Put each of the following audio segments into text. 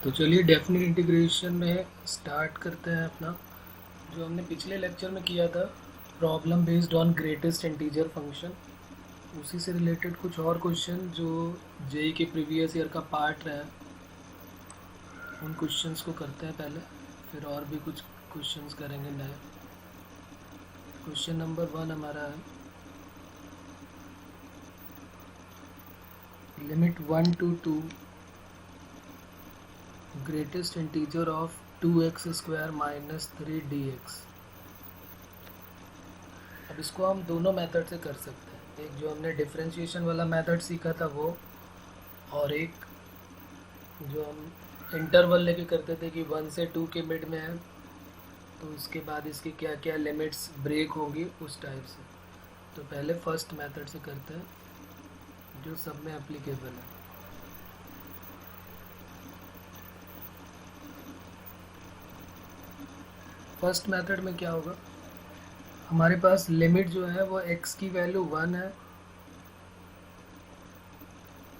तो चलिए definite integration में स्टार्ट करते हैं अपना जो हमने पिछले लेक्चर में किया था, problem based on greatest integer function. उसी से रिलेटेड कुछ और क्वेश्चन जो जेई के प्रीवियस ईयर का पार्ट रहा है, उन क्वेश्चंस को करते हैं पहले, फिर और भी कुछ क्वेश्चंस करेंगे नए। क्वेश्चन नंबर 1 हमारा है limit 1 to 2 greatest integer of 2x² minus 3dx। अब इसको हम दोनों मेथड से कर सकते हैं, एक जो हमने डिफरेंशिएशन वाला मेथड सीखा था वो, और एक जो हम इंटरवल लेके करते थे कि 1 से 2 के मिड में है तो उसके बाद इसकी क्या क्या लिमिट्स ब्रेक होंगी, उस टाइप से। तो पहले फर्स्ट मेथड से करते हैं जो सब में एप्लीकेबल है। फर्स्ट मेथड में क्या होगा, हमारे पास लिमिट जो है वो x की वैल्यू 1 है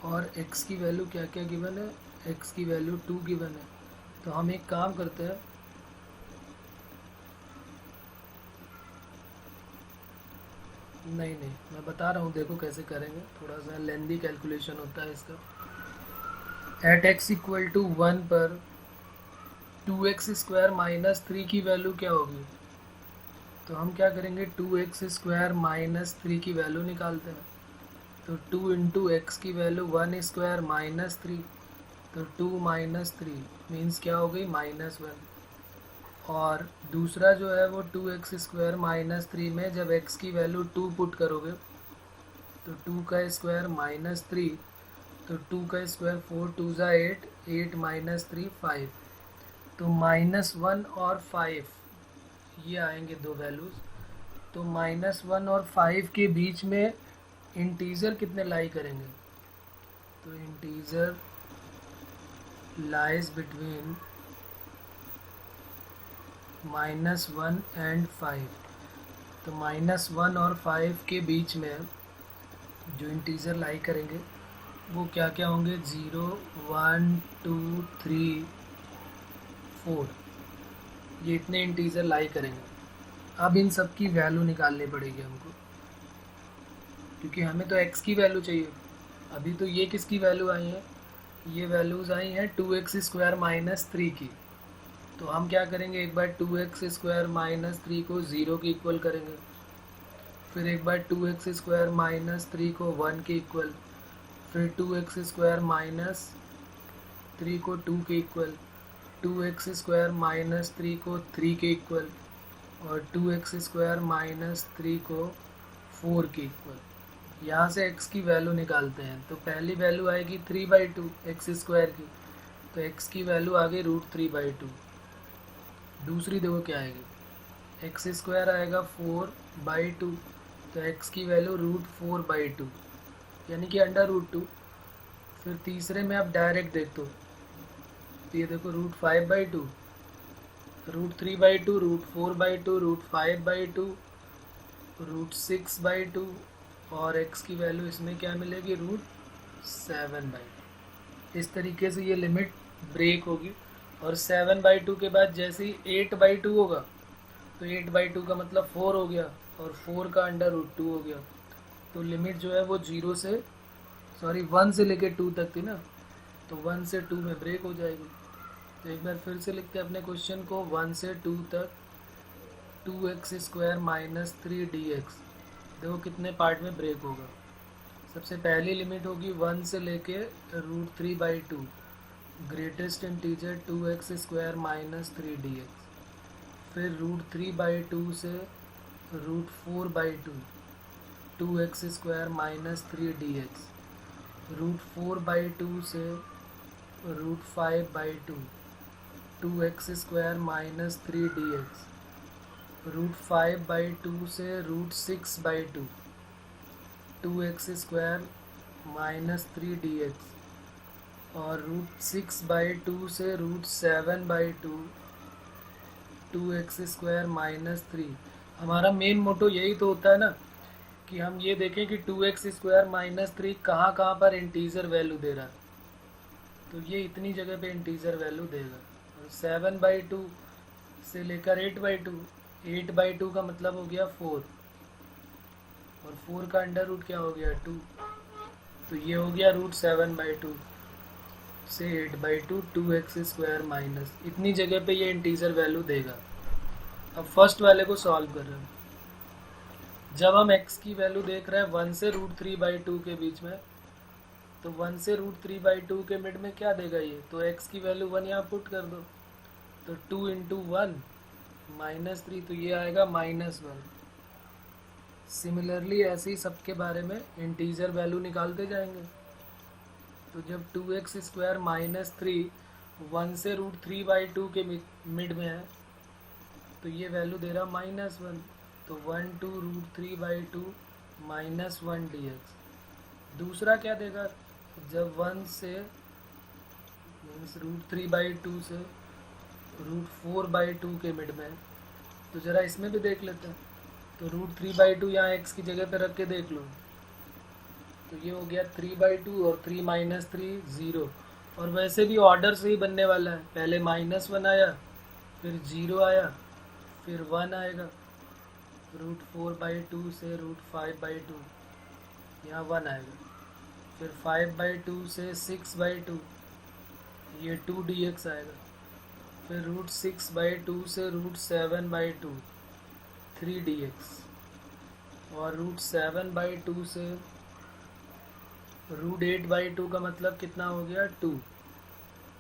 और x की वैल्यू क्या क्या गिवन है, x की वैल्यू 2 गिवन है। तो हम एक काम करते हैं, नहीं मैं बता रहा हूँ, देखो कैसे करेंगे, थोड़ा सा लेंदी कैलकुलेशन होता है इसका। एट x इक्वल टू 1 पर 2x² माइनस 3 की वैल्यू क्या होगी, तो हम क्या करेंगे 2x² माइनस 3 की वैल्यू निकालते हैं। तो 2 इंटू एक्स की वैल्यू 1² माइनस 3, तो 2 माइनस 3 मीन्स क्या हो गई -1। और दूसरा जो है वो 2x² माइनस 3 में जब x की वैल्यू 2 पुट करोगे तो 2 का स्क्वायर माइनस 3, तो 2 का स्क्वायर 4 2 ज़ा 8, 8 माइनस 3 5, तो -1 और 5 ये आएंगे दो वैल्यूज़। तो -1 और 5 के बीच में इंटीजर कितने लाई करेंगे, तो इंटीजर लाइज बिटवीन -1 एंड 5। तो -1 और 5 के बीच में जो इंटीजर लाई करेंगे वो क्या क्या होंगे, 0 1 2 3 4, ये इतने इंटीजर लाई करेंगे। अब इन सब की वैल्यू निकालनी पड़ेगी हमको, क्योंकि हमें तो x की वैल्यू चाहिए। अभी तो ये किसकी वैल्यू आई है, ये वैल्यूज़ आई हैं 2x² माइनस 3 की। तो हम क्या करेंगे, एक बार 2x² माइनस 3 को 0 के इक्वल करेंगे, फिर एक बार 2x² माइनस 3 को 1 के इक्वल, फिर 2x² माइनस 3 को 2 के इक्वल, 2x² माइनस 3 को 3 के इक्वल, और 2x² माइनस 3 को 4 के इक्वल। यहाँ से x की वैल्यू निकालते हैं, तो पहली वैल्यू आएगी 3/2 x² की, तो x की वैल्यू आ गई √3/2। दूसरी देखो क्या आएगी, x² आएगा 4/2, तो x की वैल्यू √4/2 यानी कि √2। फिर तीसरे में आप डायरेक्ट देखो, तो ये देखो √5/2, √3/2, √4/2, √5/2, √6/2, और x की वैल्यू इसमें क्या मिलेगी, √7/2। इस तरीके से ये लिमिट ब्रेक होगी। और 7/2 के बाद जैसे ही 8/2 होगा, तो 8/2 का मतलब 4 हो गया, और 4 का √2 हो गया। तो लिमिट जो है वो 1 से लेके 2 तक थी ना, तो 1 से 2 में ब्रेक हो जाएगी। तो एक बार फिर से लिखते हैं अपने क्वेश्चन को, 1 से 2 तक 2x² माइनस 3dx। देखो कितने पार्ट में ब्रेक होगा। सबसे पहली लिमिट होगी 1 से लेके √3/2 greatest integer 2x² minus 3dx, फिर √3/2 से √4/2 2x² माइनस 3dx, √4/2 से √5/2 2x² माइनस 3dx, √5/2 से √6/2 2x² माइनस 3dx, और √6/2 से √7/2 2x² माइनस 3। हमारा मेन मोटो यही तो होता है ना, कि हम ये देखें कि 2x² माइनस 3 कहाँ कहाँ पर इंटीजर वैल्यू दे रहा है। तो ये इतनी जगह पे इंटीजर वैल्यू देगा। और 7/2 से लेकर 8/2, 8/2 का मतलब हो गया 4, और 4 का अंडर रूट क्या हो गया 2, तो ये हो गया √7/2 से 8/2 2x² माइनस, इतनी जगह पे ये इंटीजर वैल्यू देगा। अब फर्स्ट वाले को सॉल्व कर रहे हैं। जब हम x की वैल्यू देख रहे हैं 1 से √3/2 के बीच में, तो 1 से √3/2 के मिड में क्या देगा ये, तो x की वैल्यू 1 यहाँ पुट कर दो, तो 2 × 1 -3, तो ये आएगा -1। सिमिलरली ऐसे ही सबके बारे में इंटीजर वैल्यू निकालते जाएंगे। तो जब 2x² - 3 1 से √3/2 के मिड में है, तो ये वैल्यू दे रहा -1, तो 1 to √3/2 -1 dx। दूसरा क्या देगा, जब 1 से √3/2 से √4/2 के मिड में, तो ज़रा इसमें भी देख लेते हैं। तो √3/2 यहाँ x की जगह पे रख के देख लो, तो ये हो गया 3/2 और 3 - 3 0। और वैसे भी ऑर्डर से ही बनने वाला है, पहले -1 आया, फिर 0 आया, फिर 1 आएगा, √4/2 से √5/2 यहाँ 1 आएगा, फिर 5/2 से 6/2 ये 2 dx आएगा, फिर √6/2 से √7/2 3 dx, और √7/2 से √8/2 का मतलब कितना हो गया 2,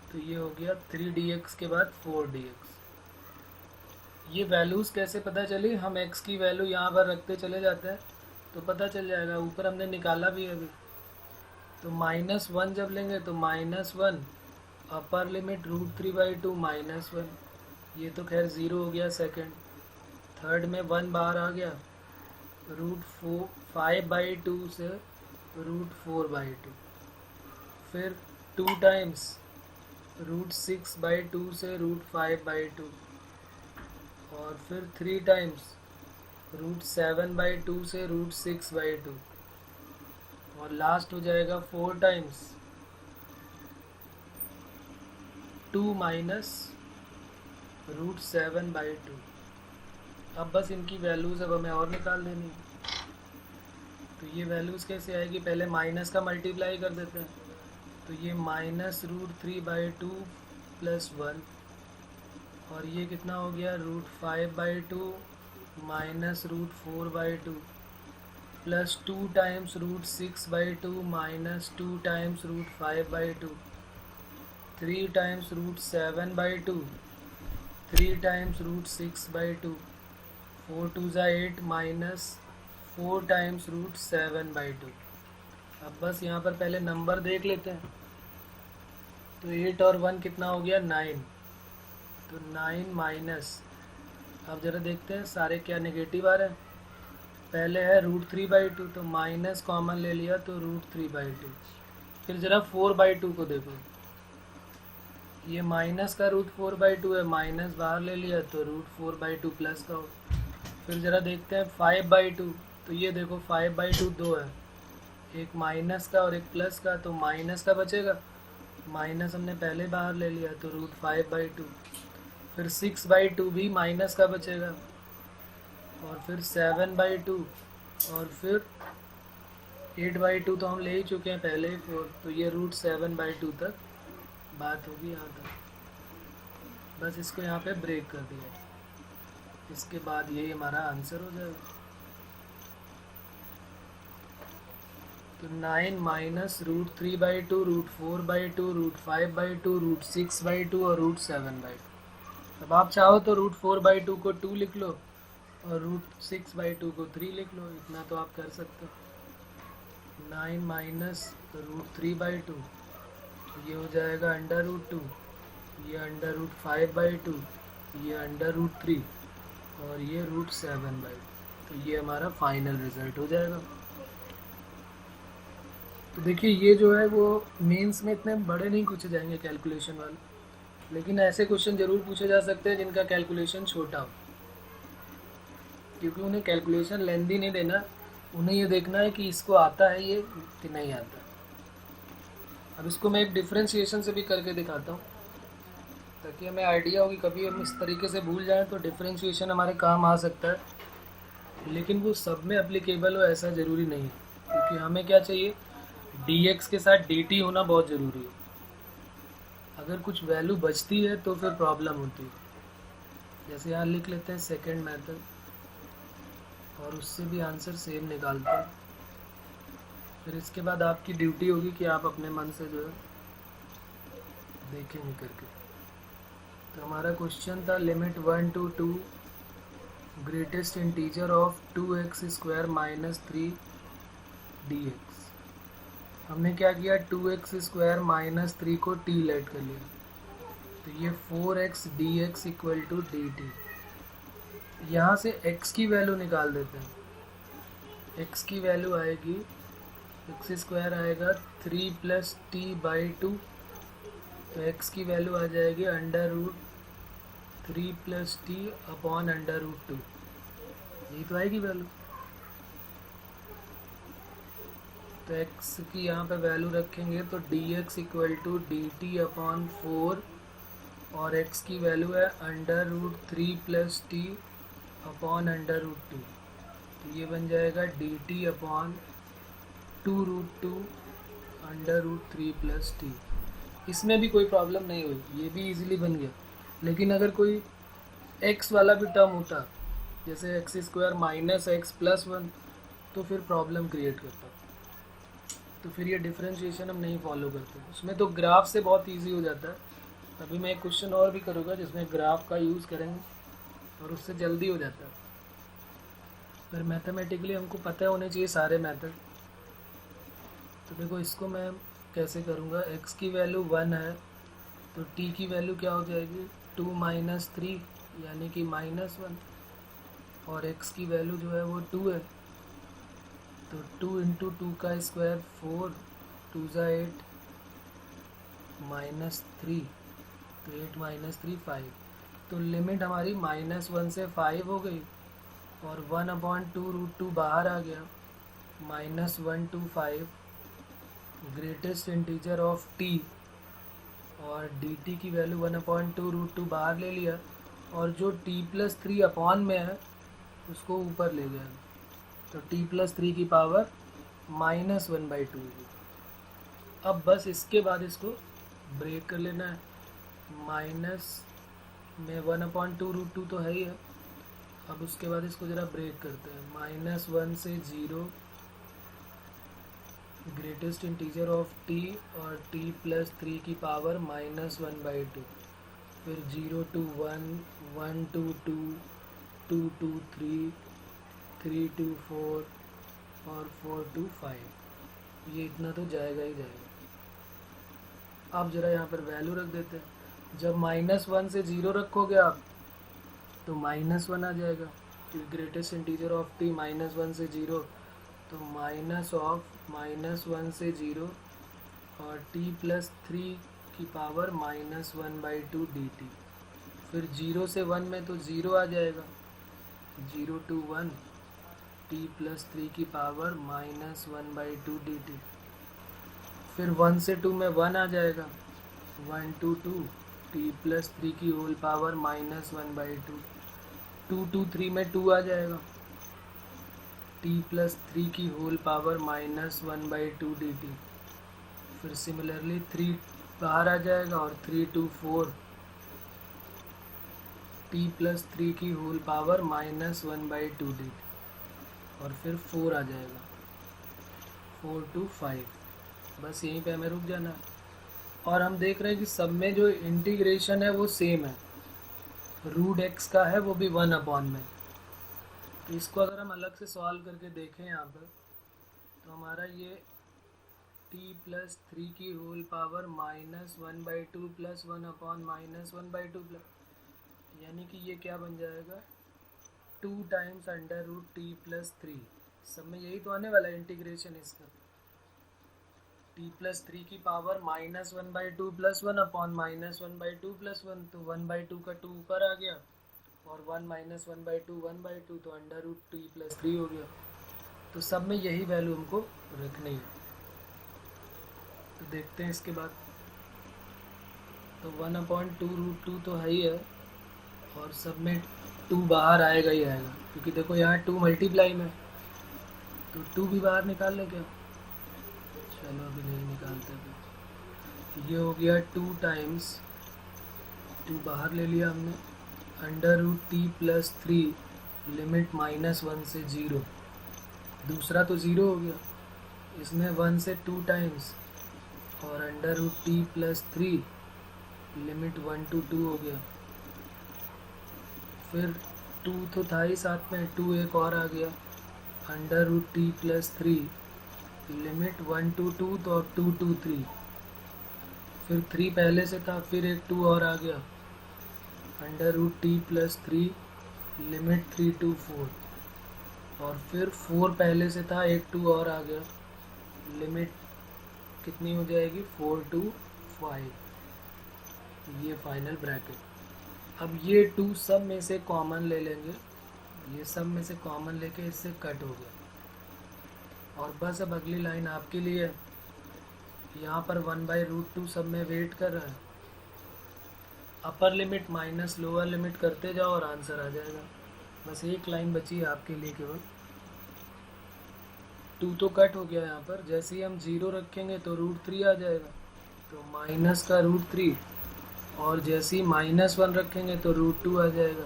तो ये हो गया 3 dx के बाद 4 dx। ये वैल्यूज़ कैसे पता चली, हम x की वैल्यू यहाँ पर रखते चले जाते हैं तो पता चल जाएगा। ऊपर हमने निकाला भी है अभी, तो -1 जब लेंगे तो -1 अपर लिमिट √3/2 -1, ये तो खैर 0 हो गया सेकंड। थर्ड में 1 बाहर आ गया, √5/2 से √4/2, फिर 2 टाइम्स √6/2 से √5/2, और फिर 3 टाइम्स √7/2 से √6/2, और लास्ट हो जाएगा 4 टाइम्स 2 - √7/2। अब बस इनकी वैल्यूज़ अब हमें और निकाल देनी है। तो ये वैल्यूज़ कैसे आएगी, पहले माइनस का मल्टीप्लाई कर देते हैं, तो ये -√3/2 + 1, और ये कितना हो गया √5/2 - √4/2 plus 2 times √6/2 - 2 times √5/2, 3 times √7/2, 3 times √6/2, 4 2 8 -4 times √7/2। अब बस यहाँ पर पहले नंबर देख लेते हैं, तो 8 और 1 कितना हो गया 9, तो 9 माइनस, अब ज़रा देखते हैं सारे क्या नेगेटिव आ रहे हैं। पहले है √3/2, तो माइनस कॉमन ले लिया तो √3/2। फिर ज़रा 4/2 को देखो, ये माइनस का √4/2 है, माइनस बाहर ले लिया तो √4/2 प्लस का हो। फिर ज़रा देखते हैं 5/2, तो ये देखो 5/2 दो है, एक माइनस का और एक प्लस का, तो माइनस का बचेगा, माइनस हमने पहले बाहर ले लिया तो √5/2। फिर 6/2 भी माइनस का बचेगा, और फिर 7/2, और फिर 8/2 तो हम ले ही चुके हैं पहले ही 4, तो ये √7/2 तक बात होगी यहाँ तक। बस इसको यहाँ पे ब्रेक कर दिया, इसके बाद यही हमारा आंसर हो जाएगा। तो 9 - √3/2 √4/2 √5/2 √6/2 और √7/2। अब आप चाहो तो √4/2 को 2 लिख लो और √6/2 को 3 लिख लो, इतना तो आप कर सकते हो। 9 - √3/2, ये हो जाएगा √2, ये √5/2, ये √3, और ये √7/2। तो ये हमारा फाइनल रिजल्ट हो जाएगा। तो देखिए ये जो है वो मेंस में इतने बड़े नहीं पूछे जाएंगे कैलकुलेशन वाले, लेकिन ऐसे क्वेश्चन ज़रूर पूछे जा सकते हैं जिनका कैलकुलेशन छोटा हो, क्योंकि उन्हें कैलकुलेशन लेंदी नहीं देना, उन्हें ये देखना है कि इसको आता है ये कि नहीं आता। अब इसको मैं एक डिफ्रेंशिएशन से भी करके दिखाता हूँ, ताकि हमें आइडिया हो कि कभी हम इस तरीके से भूल जाएं तो डिफ्रेंशिएशन हमारे काम आ सकता है, लेकिन वो सब में एप्लीकेबल हो ऐसा ज़रूरी नहीं है, क्योंकि हमें क्या चाहिए, dx के साथ dt होना बहुत ज़रूरी है। अगर कुछ वैल्यू बचती है तो फिर प्रॉब्लम होती है। जैसे यहाँ लिख लेते हैं सेकेंड मेथड, और उससे भी आंसर सेम निकालते हैं। फिर इसके बाद आपकी ड्यूटी होगी कि आप अपने मन से जो है देखेंगे करके। तो हमारा क्वेश्चन था limit 1 to 2 greatest integer of 2x² minus 3 dx। हमने क्या किया, 2x² माइनस 3 को t लेट कर लिया, तो ये 4x dx equal to dt। यहाँ से x की वैल्यू निकाल देते हैं। x की वैल्यू आएगी, x² आएगा 3 + t/2, तो x की वैल्यू आ जाएगी √3 + t अपॉन √2। यही तो आएगी वैल्यू। तो x की यहाँ पे वैल्यू रखेंगे तो dx equal to dt upon 4, और x की वैल्यू है √3 + t अपॉन √2, तो ये बन जाएगा dt अपॉन 2√2 √3 + t। इसमें भी कोई प्रॉब्लम नहीं हुई, ये भी इजीली बन गया। लेकिन अगर कोई x वाला भी टर्म होता, जैसे x² माइनस x + 1, तो फिर प्रॉब्लम क्रिएट करता, तो फिर ये डिफरेंशिएशन हम नहीं फॉलो करते। उसमें तो ग्राफ से बहुत इजी हो जाता है। अभी मैं एक क्वेश्चन और भी करूँगा जिसमें ग्राफ का यूज़ करेंगे, और उससे जल्दी हो जाता है। पर मैथमेटिकली हमको पता होने चाहिए सारे मेथड। तो देखो इसको मैं कैसे करूँगा, x की वैल्यू 1 है, तो t की वैल्यू क्या हो जाएगी, 2 - 3 यानी कि -1, और x की वैल्यू जो है वो 2 है, तो 2 × 2 का स्क्वायर 4, 2 × 8 -3, तो 8 - 3 5। तो लिमिट हमारी -1 से 5 हो गई, और 1/2√2 बाहर आ गया, -1 to 5 greatest integer of t, और dt की वैल्यू 1/2√2 बाहर ले लिया, और जो t + 3 अपॉन में है उसको ऊपर ले गया, तो t + 3 की पावर -1/2। अब बस इसके बाद इसको ब्रेक कर लेना है। माइनस में 1/2√2 तो है ही है। अब उसके बाद इसको ज़रा ब्रेक करते हैं। -1 से 0 ग्रेटेस्ट इंटीजर ऑफ t, और t + 3 की पावर -1/2। फिर 0 to 1, 1 to 2, 2 to 3, 3 to 4, और 4 to 5। ये इतना तो जाएगा ही जाएगा। अब ज़रा यहाँ पर वैल्यू रख देते हैं। जब -1 से 0 रखोगे आप तो -1 आ जाएगा, क्योंकि ग्रेटेस्ट इंटीजर ऑफ t -1 से 0, तो माइनस ऑफ -1 से 0 और t + 3 की पावर -1/2 dt। फिर 0 से 1 में तो 0 आ जाएगा, 0 to 1 t + 3 की पावर -1/2 dt। फिर 1 से 2 में 1 आ जाएगा, 1 to 2 t + 3 की होल पावर -1/2। 2 to 3 में 2 आ जाएगा, t + 3 की होल पावर -1/2 dt। फिर सिमिलरली 3 बाहर आ जाएगा, और 3 to 4 t + 3 की होल पावर -1/2 dt। और फिर 4 आ जाएगा, 4 to 5। बस यहीं पे हमें रुक जाना है। और हम देख रहे हैं कि सब में जो इंटीग्रेशन है वो सेम है, √x का है वो भी 1 में। तो इसको अगर हम अलग से सॉल्व करके देखें यहाँ पर, तो हमारा ये t + 3 की होल पावर -1/2 + 1/-1/2, यानी कि ये क्या बन जाएगा, 2 टाइम्स √t + 3। सब में यही तो आने वाला है इंटीग्रेशन इसका। t + 3 की पावर -1/2 + 1/-1/2 + 1, तो 1/2 का 2 ऊपर आ गया, और 1 - 1/2 1/2, तो √t + 3 हो गया। तो सब में यही वैल्यू हमको रखनी है। तो देखते हैं इसके बाद। तो 1/2√2 तो है ही है, और सब में 2 बाहर आएगा ही आएगा, क्योंकि देखो यहाँ 2 मल्टीप्लाई में, तो 2 भी बाहर निकाल ले क्या? चलो अभी नहीं निकालते। अभी ये हो गया 2 टाइम्स 2 बाहर ले लिया हमने, √t+3 लिमिट -1 से 0, दूसरा तो 0 हो गया, इसमें 1 से 2 टाइम्स और √t+3 लिमिट 1 to 2 हो गया। फिर 2 तो था ही साथ में, 2 एक और आ गया, √t+3 लिमिट 1 to 2 तो 2 to 3। फिर 3 पहले से था, फिर एक 2 और आ गया, √t+3 लिमिट 3 to 4। और फिर 4 पहले से था, एक 2 और आ गया, लिमिट कितनी हो जाएगी? 4 to 5। ये फाइनल ब्रैकेट। अब ये 2 सब में से कॉमन ले लेंगे, ये सब में से कॉमन लेके इससे कट हो गया। और बस अब अगली लाइन आपके लिए है। यहाँ पर 1/√2 सब में वेट कर रहा है, upper limit minus lower limit करते जाओ और आंसर आ जाएगा। बस एक लाइन बची है आपके लिए केवल। 2 तो कट हो गया यहाँ पर, जैसे ही हम 0 रखेंगे तो √3 आ जाएगा, तो माइनस का √3, और जैसे ही -1 रखेंगे तो √2 आ जाएगा,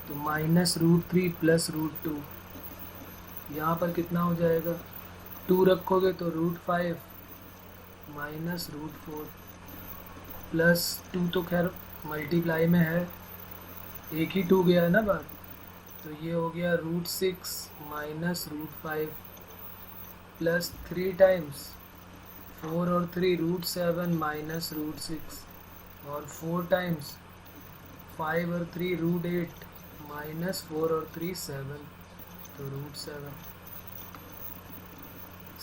तो -√3 + √2। यहाँ पर कितना हो जाएगा? 2 रखोगे तो √5 -√4 प्लस 2 तो खैर मल्टीप्लाई में है, एक ही 2 गया है ना बात, तो ये हो गया √6 -√5 प्लस 3 टाइम्स 4 और 3 √7 -√6, और 4 टाइम्स 5 और 3 √8 -4 और 3 7, तो √7।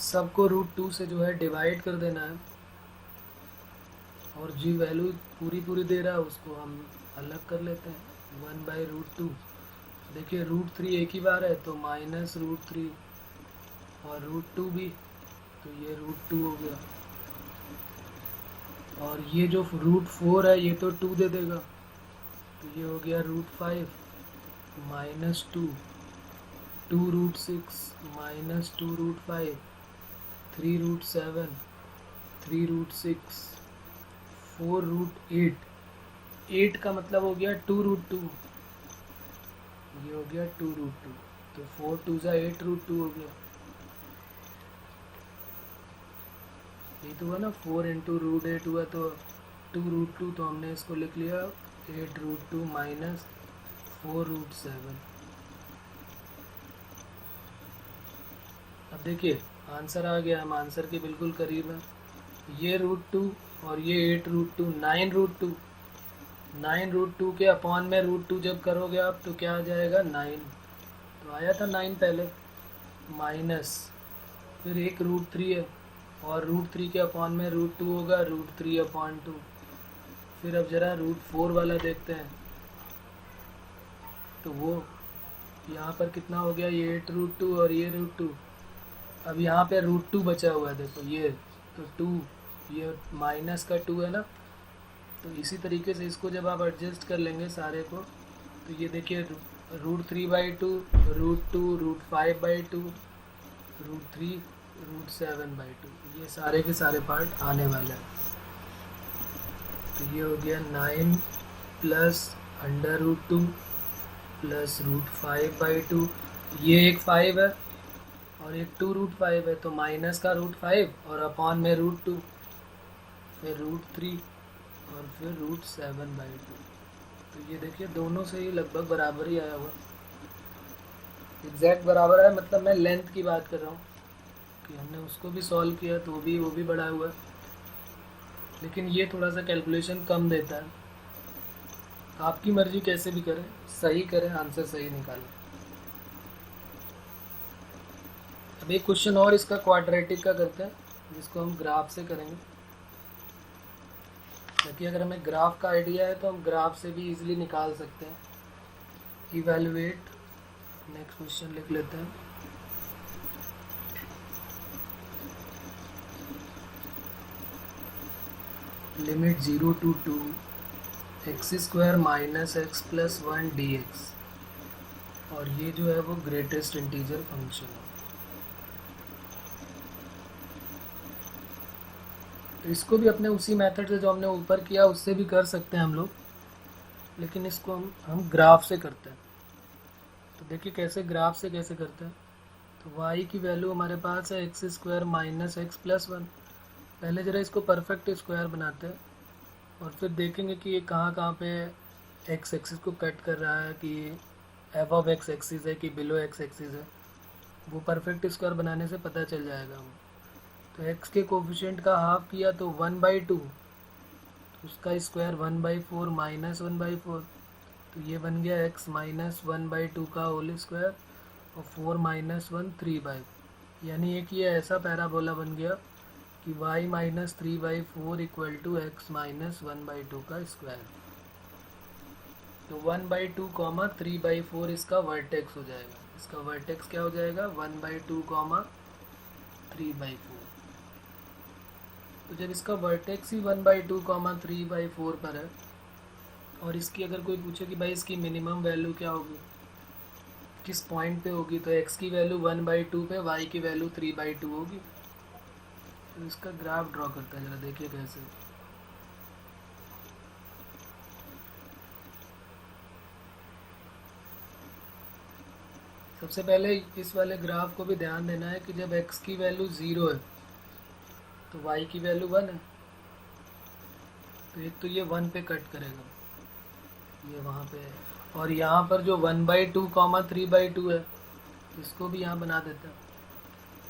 सबको √2 से जो है डिवाइड कर देना है, और जी वैल्यू पूरी दे रहा है उसको हम अलग कर लेते हैं। 1/√2, देखिए √3 एक ही बार है तो -√3, और √2 भी, तो ये √2 हो गया। और ये जो √4 है ये तो 2 दे देगा, तो ये हो गया √5 -2, 2√6 -2√5, 3√7, 3√6, 4√8, 8 का मतलब हो गया 2√2, ये हो गया 2√2, तो 4 2 ज़ा 8 √2 हो गया। ये तो हुआ ना, 4 × √8 हुआ तो 2√2, तो हमने इसको लिख लिया 8√2 - 4√7। अब देखिए आंसर आ गया, हम आंसर के बिल्कुल करीब हैं। ये √2 और ये 8√2, 9√2, 9√2 के अपॉन में √2 जब करोगे आप तो क्या आ जाएगा? 9, तो आया था 9 पहले, माइनस फिर एक √3 है, और √3 के अपॉन में √2 होगा, √3/2। फिर अब जरा √4 वाला देखते हैं, तो वो यहाँ पर कितना हो गया? ये 8√2 और ये √2। अब यहाँ पे √2 बचा हुआ है, देखो ये, तो 2, ये माइनस का 2 है ना, तो इसी तरीके से इसको जब आप एडजस्ट कर लेंगे सारे को, तो ये देखिए √3/2, √2, √5/2, √3, √7/2, ये सारे के सारे पार्ट आने वाले हैं। तो ये हो गया 9 प्लस √2 प्लस √5/2, ये एक 5 है और एक 2√5 है, तो माइनस का √5 और अपॉन में √2, फिर √3 और फिर √7/2। तो ये देखिए दोनों से ही लगभग बराबर ही आया हुआ, एग्जैक्ट बराबर है, मतलब मैं लेंथ की बात कर रहा हूँ कि हमने उसको भी सॉल्व किया तो वो भी बढ़ा हुआ है, लेकिन ये थोड़ा सा कैलकुलेशन कम देता है। आपकी मर्जी, कैसे भी करें, सही करें, आंसर सही निकालें। अब एक क्वेश्चन और इसका क्वाड्रेटिक का करते हैं, जिसको हम ग्राफ से करेंगे, ताकि अगर हमें ग्राफ का आइडिया है तो हम ग्राफ से भी इजीली निकाल सकते हैं। इवैल्यूएट, नेक्स्ट क्वेश्चन लिख लेते हैं। Limit 0 to 2 x square minus X plus 1 D x, और ये जो है वो ग्रेटेस्ट इंटीजर फंक्शन है। तो इसको भी अपने उसी मेथड से जो हमने ऊपर किया उससे भी कर सकते हैं हम लोग, लेकिन इसको हम ग्राफ से करते हैं। तो देखिए कैसे ग्राफ से कैसे करते हैं। तो y की वैल्यू हमारे पास है x square minus X plus 1। पहले ज़रा इसको परफेक्ट स्क्वायर बनाते हैं और फिर देखेंगे कि ये कहाँ पे एक्स एक्सिस को कट कर रहा है, कि अबव एक्स एक्सिस है कि बिलो एक्स एक्सिस है। वो परफेक्ट स्क्वायर बनाने से पता चल जाएगा हम। तो x के कोफिशिएंट का हाफ किया तो 1/2, उसका स्क्वायर 1/4 माइनस 1/4, तो ये बन गया x माइनस 1/2 का होल स्क्वायर, और 4 माइनस 1 3/, यानी एक ये ऐसा पैराबोला बन गया कि y minus 3/4 equal to X minus 1/2 का स्क्वायर। तो 1/2 कॉमा 3/4 इसका वर्टेक्स हो जाएगा। इसका वर्टेक्स क्या हो जाएगा? 1/2 कॉमा 3/4। तो जब इसका वर्टेक्स ही 1/2 कॉमा 3/4 पर है, और इसकी अगर कोई पूछे कि भाई इसकी मिनिमम वैल्यू क्या होगी, किस पॉइंट पे होगी, तो x की वैल्यू 1/2 पे, y की वैल्यू 3/2 होगी। तो इसका ग्राफ ड्रॉ करते हैं, जरा देखिए कैसे। सबसे पहले इस वाले ग्राफ को भी ध्यान देना है कि जब x की वैल्यू 0 है तो y की वैल्यू 1 है। तो एक तो ये 1 पे कट करेगा, ये वहाँ पे है, और यहाँ पर जो 1/2 कॉमा 3/2 है इसको भी यहाँ बना देते हैं।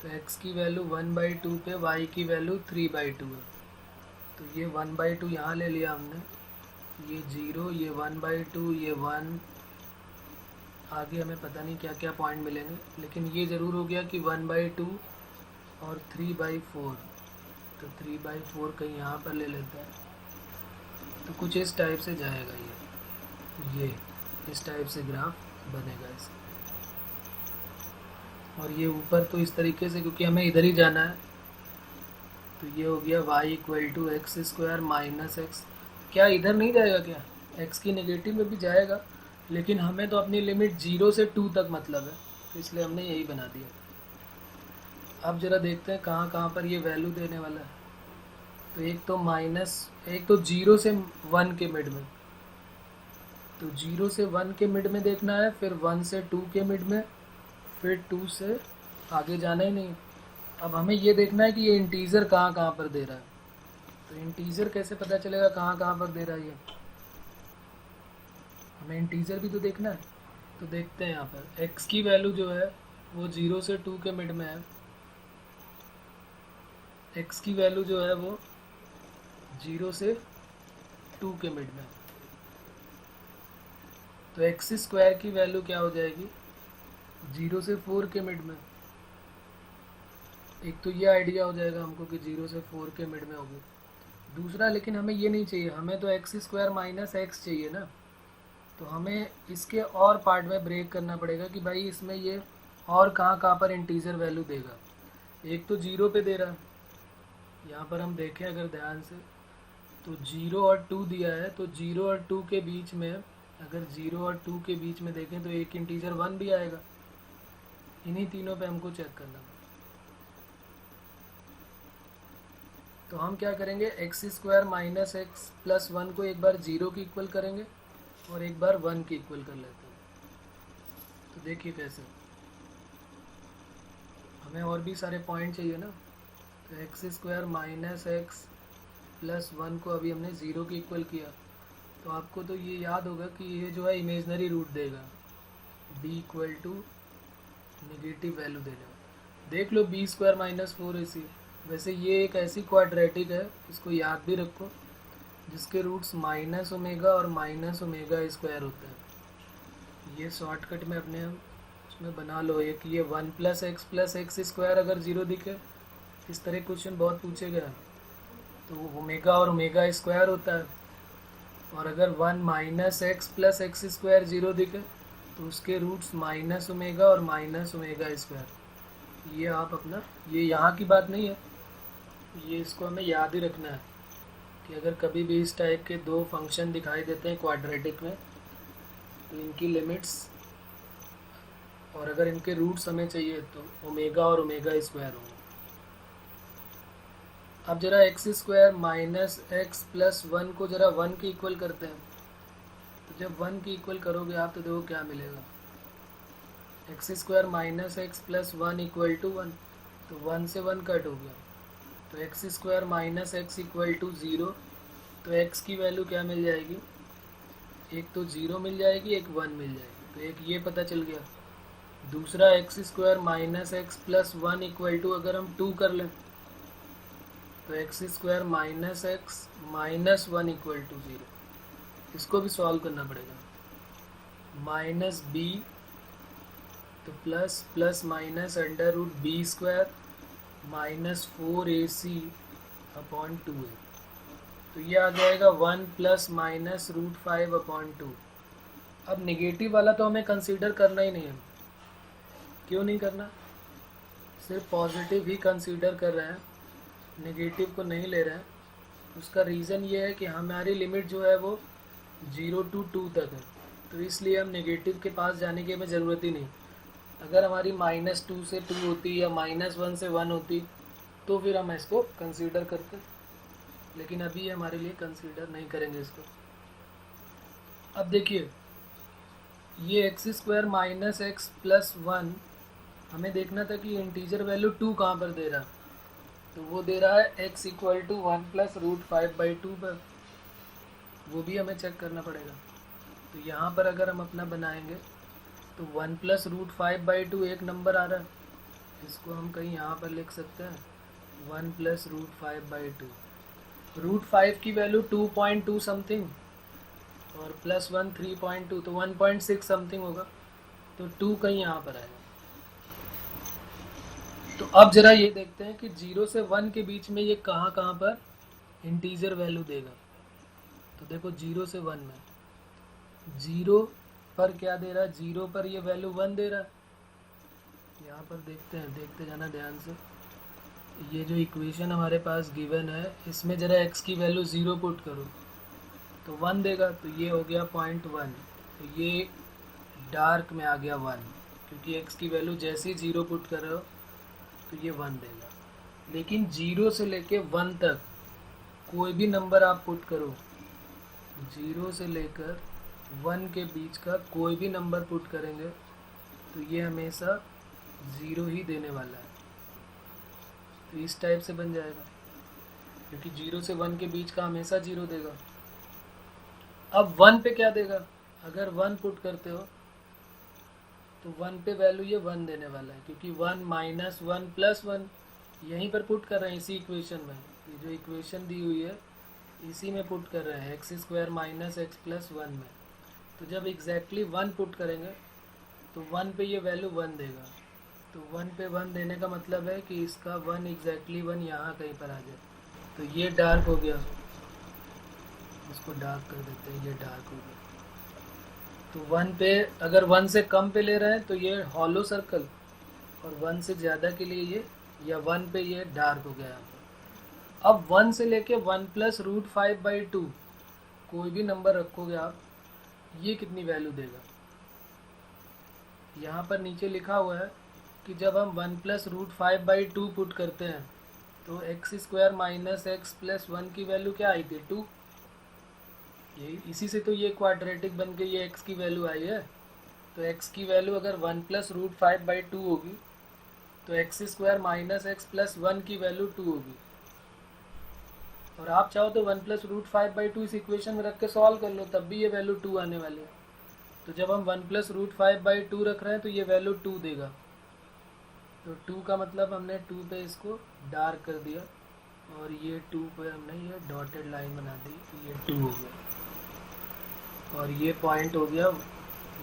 तो x की वैल्यू 1/2 पे, y की वैल्यू 3/2 है। तो ये 1/2 यहाँ ले लिया हमने, ये 0, ये 1/2, ये 1, आगे हमें पता नहीं क्या क्या पॉइंट मिलेंगे, लेकिन ये ज़रूर हो गया कि 1/2 और 3/4। तो 3/4 कहीं यहाँ पर ले लेते हैं। तो कुछ इस टाइप से जाएगा ये इस टाइप से ग्राफ बनेगा इसका। और ये ऊपर तो इस तरीके से, क्योंकि हमें इधर ही जाना है, तो ये हो गया y equal to X square minus X. क्या इधर नहीं जाएगा क्या? x की नेगेटिव में भी जाएगा, लेकिन हमें तो अपनी लिमिट 0 से 2 तक मतलब है, तो इसलिए हमने यही बना दिया। अब जरा देखते हैं कहाँ कहाँ पर ये वैल्यू देने वाला है। तो एक तो 0 से 1 के मिड में, तो 0 से 1 के मिड में देखना है, फिर 1 से 2 के मिड में, फिर 2 से आगे जाना ही नहीं। अब हमें ये देखना है कि ये इंटीजर कहाँ कहाँ पर दे रहा है। तो इंटीजर कैसे पता चलेगा कहाँ कहाँ पर दे रहा है ये? हमें इंटीजर भी तो देखना है। तो देखते हैं यहाँ पर x की वैल्यू जो है वो 0 से 2 के मिड में है। x की वैल्यू जो है वो 0 से 2 के मिड में, तो एक्स स्क्वायर की वैल्यू क्या हो जाएगी? 0 से 4 के मिड में। एक तो ये आइडिया हो जाएगा हमको कि 0 से 4 के मिड में होगी। दूसरा, लेकिन हमें ये नहीं चाहिए, हमें तो एक्स स्क्वायर माइनस एक्स चाहिए ना। तो हमें इसके और पार्ट में ब्रेक करना पड़ेगा कि भाई इसमें ये और कहाँ पर इंटीजर वैल्यू देगा। एक तो 0 पे दे रहा है, यहाँ पर हम देखें अगर ध्यान से, तो 0 और 2 दिया है, तो 0 और 2 के बीच में, अगर 0 और 2 के बीच में देखें तो एक इंटीजर 1 भी आएगा। इन्हीं तीनों पे हमको चेक करना है। तो हम क्या करेंगे, x square minus X plus 1 को एक बार 0 की इक्वल करेंगे और एक बार 1 की इक्वल कर लेते हैं। तो देखिए कैसे, हमें और भी सारे पॉइंट चाहिए ना। तो X square minus X plus 1 को अभी हमने 0 की इक्वल किया, तो आपको तो ये याद होगा कि ये जो है इमेजनरी रूट देगा, b equal to negative value देगा। देख लो b स्क्वायर माइनस 4ac। वैसे ये एक ऐसी क्वाड्रेटिक है, इसको याद भी रखो, जिसके रूट्स माइनस ओमेगा और माइनस ओमेगा स्क्वायर होते हैं। ये शॉर्टकट में अपने हम उसमें बना लो एक, ये 1 प्लस एक्स स्क्वायर अगर 0 दिखे, इस तरह क्वेश्चन बहुत पूछे गया, तो ओमेगा और ओमेगा स्क्वायर होता है। और अगर 1 minus X plus x square 0 दिखे, तो उसके रूट्स माइनस ओमेगा और माइनस ओमेगा स्क्वायर। ये आप अपना, ये यहाँ की बात नहीं है, ये इसको हमें याद ही रखना है कि अगर कभी भी इस टाइप के दो फंक्शन दिखाई देते हैं क्वाड्रेटिक में तो इनकी लिमिट्स और अगर इनके रूट्स हमें चाहिए तो ओमेगा और ओमेगा स्क्वायर होंगे। अब जरा x square minus X plus one को जरा वन के इक्वल करते हैं। तो जब वन के इक्वल करोगे आप तो देखो क्या मिलेगा, X square minus X plus one equal to one, तो वन से वन कट हो गया, तो X square minus X equal to zero. तो एक्स की वैल्यू क्या मिल जाएगी, एक तो ज़ीरो मिल जाएगी, एक वन मिल जाएगी, तो एक ये पता चल गया। दूसरा X square minus X plus one equal to अगर हम टू कर लें तो X square minus X minus one equal to zero. इसको भी सॉल्व करना पड़ेगा, माइनस बी तो plus plus minus under root B square minus 4ac upon 2a, तो ये आ जाएगा 1 प्लस माइनस रूट 5 अपॉन 2। अब नेगेटिव वाला तो हमें कंसीडर करना ही नहीं है। क्यों नहीं करना, सिर्फ पॉजिटिव ही कंसीडर कर रहे हैं, नेगेटिव को नहीं ले रहे हैं। उसका रीज़न ये है कि हमारी लिमिट जो है वो 0 to 2 तक है, तो इसलिए हम नेगेटिव के पास जाने की हमें ज़रूरत ही नहीं। अगर हमारी -2 से 2 होती या -1 से 1 होती तो फिर हम इसको कंसीडर करते, लेकिन अभी हमारे लिए कंसीडर नहीं करेंगे इसको। अब देखिए ये x square minus X plus one हमें देखना था कि इंटीजर वैल्यू 2 कहाँ पर दे रहा है, तो वो दे रहा है x equal to 1 plus root 5/2 पर, वो भी हमें चेक करना पड़ेगा। तो यहाँ पर अगर हम अपना बनाएंगे तो 1 प्लस रूट 5/2 एक नंबर आ रहा है, इसको हम कहीं यहाँ पर लिख सकते हैं 1 प्लस रूट 5/2। रूट 5 की वैल्यू 2.2 समथिंग और प्लस 1 3.2, तो 1.6 समथिंग होगा, तो 2 कहीं यहाँ पर आएगा। तो अब जरा ये देखते हैं कि 0 से 1 के बीच में ये कहाँ कहाँ पर इंटीजर वैल्यू देगा। तो देखो 0 से 1 में 0 पर क्या दे रहा है, 0 पर ये वैल्यू 1 दे रहा है। यहाँ पर देखते हैं, देखते जाना ध्यान से। ये जो इक्वेशन हमारे पास गिवन है इसमें जरा x की वैल्यू 0 पुट करो तो 1 देगा, तो ये हो गया 0.1, तो ये डार्क में आ गया 1, क्योंकि x की वैल्यू जैसे ही 0 पुट कर रहे हो तो ये 1 देगा। लेकिन 0 से लेके 1 तक कोई भी नंबर आप पुट करो, 0 से लेकर 1 के बीच का कोई भी नंबर पुट करेंगे तो ये हमेशा 0 ही देने वाला है। तो इस टाइप से बन जाएगा, क्योंकि 0 से 1 के बीच का हमेशा 0 देगा। अब 1 पे क्या देगा, अगर 1 पुट करते हो तो 1 पे वैल्यू ये 1 देने वाला है, क्योंकि 1 माइनस 1 प्लस 1 यहीं पर पुट कर रहे हैं इसी इक्वेशन में। ये जो इक्वेशन दी हुई है इसी में पुट कर रहे हैं, x square minus X plus 1 में। तो जब एग्जैक्टली 1 पुट करेंगे तो 1 पे ये वैल्यू 1 देगा, तो 1 पे 1 देने का मतलब है कि इसका 1 एग्जैक्टली 1 यहाँ कहीं पर आ जाए। तो ये डार्क हो गया, इसको डार्क कर देते हैं, ये डार्क हो गया। तो 1 पे अगर 1 से कम पे ले रहे हैं तो ये हॉलो सर्कल, और 1 से ज़्यादा के लिए ये, या 1 पे ये डार्क हो गया यहाँ पर। अब 1 से लेके 1 प्लस रूट 5/2 कोई भी नंबर रखोगे आप, ये कितनी वैल्यू देगा। यहाँ पर नीचे लिखा हुआ है कि जब हम 1 प्लस रूट 5/2 पुट करते हैं तो X square minus X plus 1 की वैल्यू क्या आई थी, 2। ये इसी से तो ये क्वाड्रेटिक बन के ये x की वैल्यू आई है। तो x की वैल्यू अगर 1 प्लस रूट 5/2 होगी तो X square minus X plus 1 की वैल्यू 2 होगी। और आप चाहो तो 1 प्लस रूट 5/2 इस इक्वेशन में रख के सॉल्व कर लो, तब भी ये वैल्यू 2 आने वाली है। तो जब हम 1 प्लस रूट 5/2 रख रहे हैं तो ये वैल्यू 2 देगा। तो 2 का मतलब हमने 2 पे इसको डार्क कर दिया, और ये 2 पे हमने ये डॉटेड लाइन बना दी, तो ये 2 हो गया, और ये पॉइंट हो गया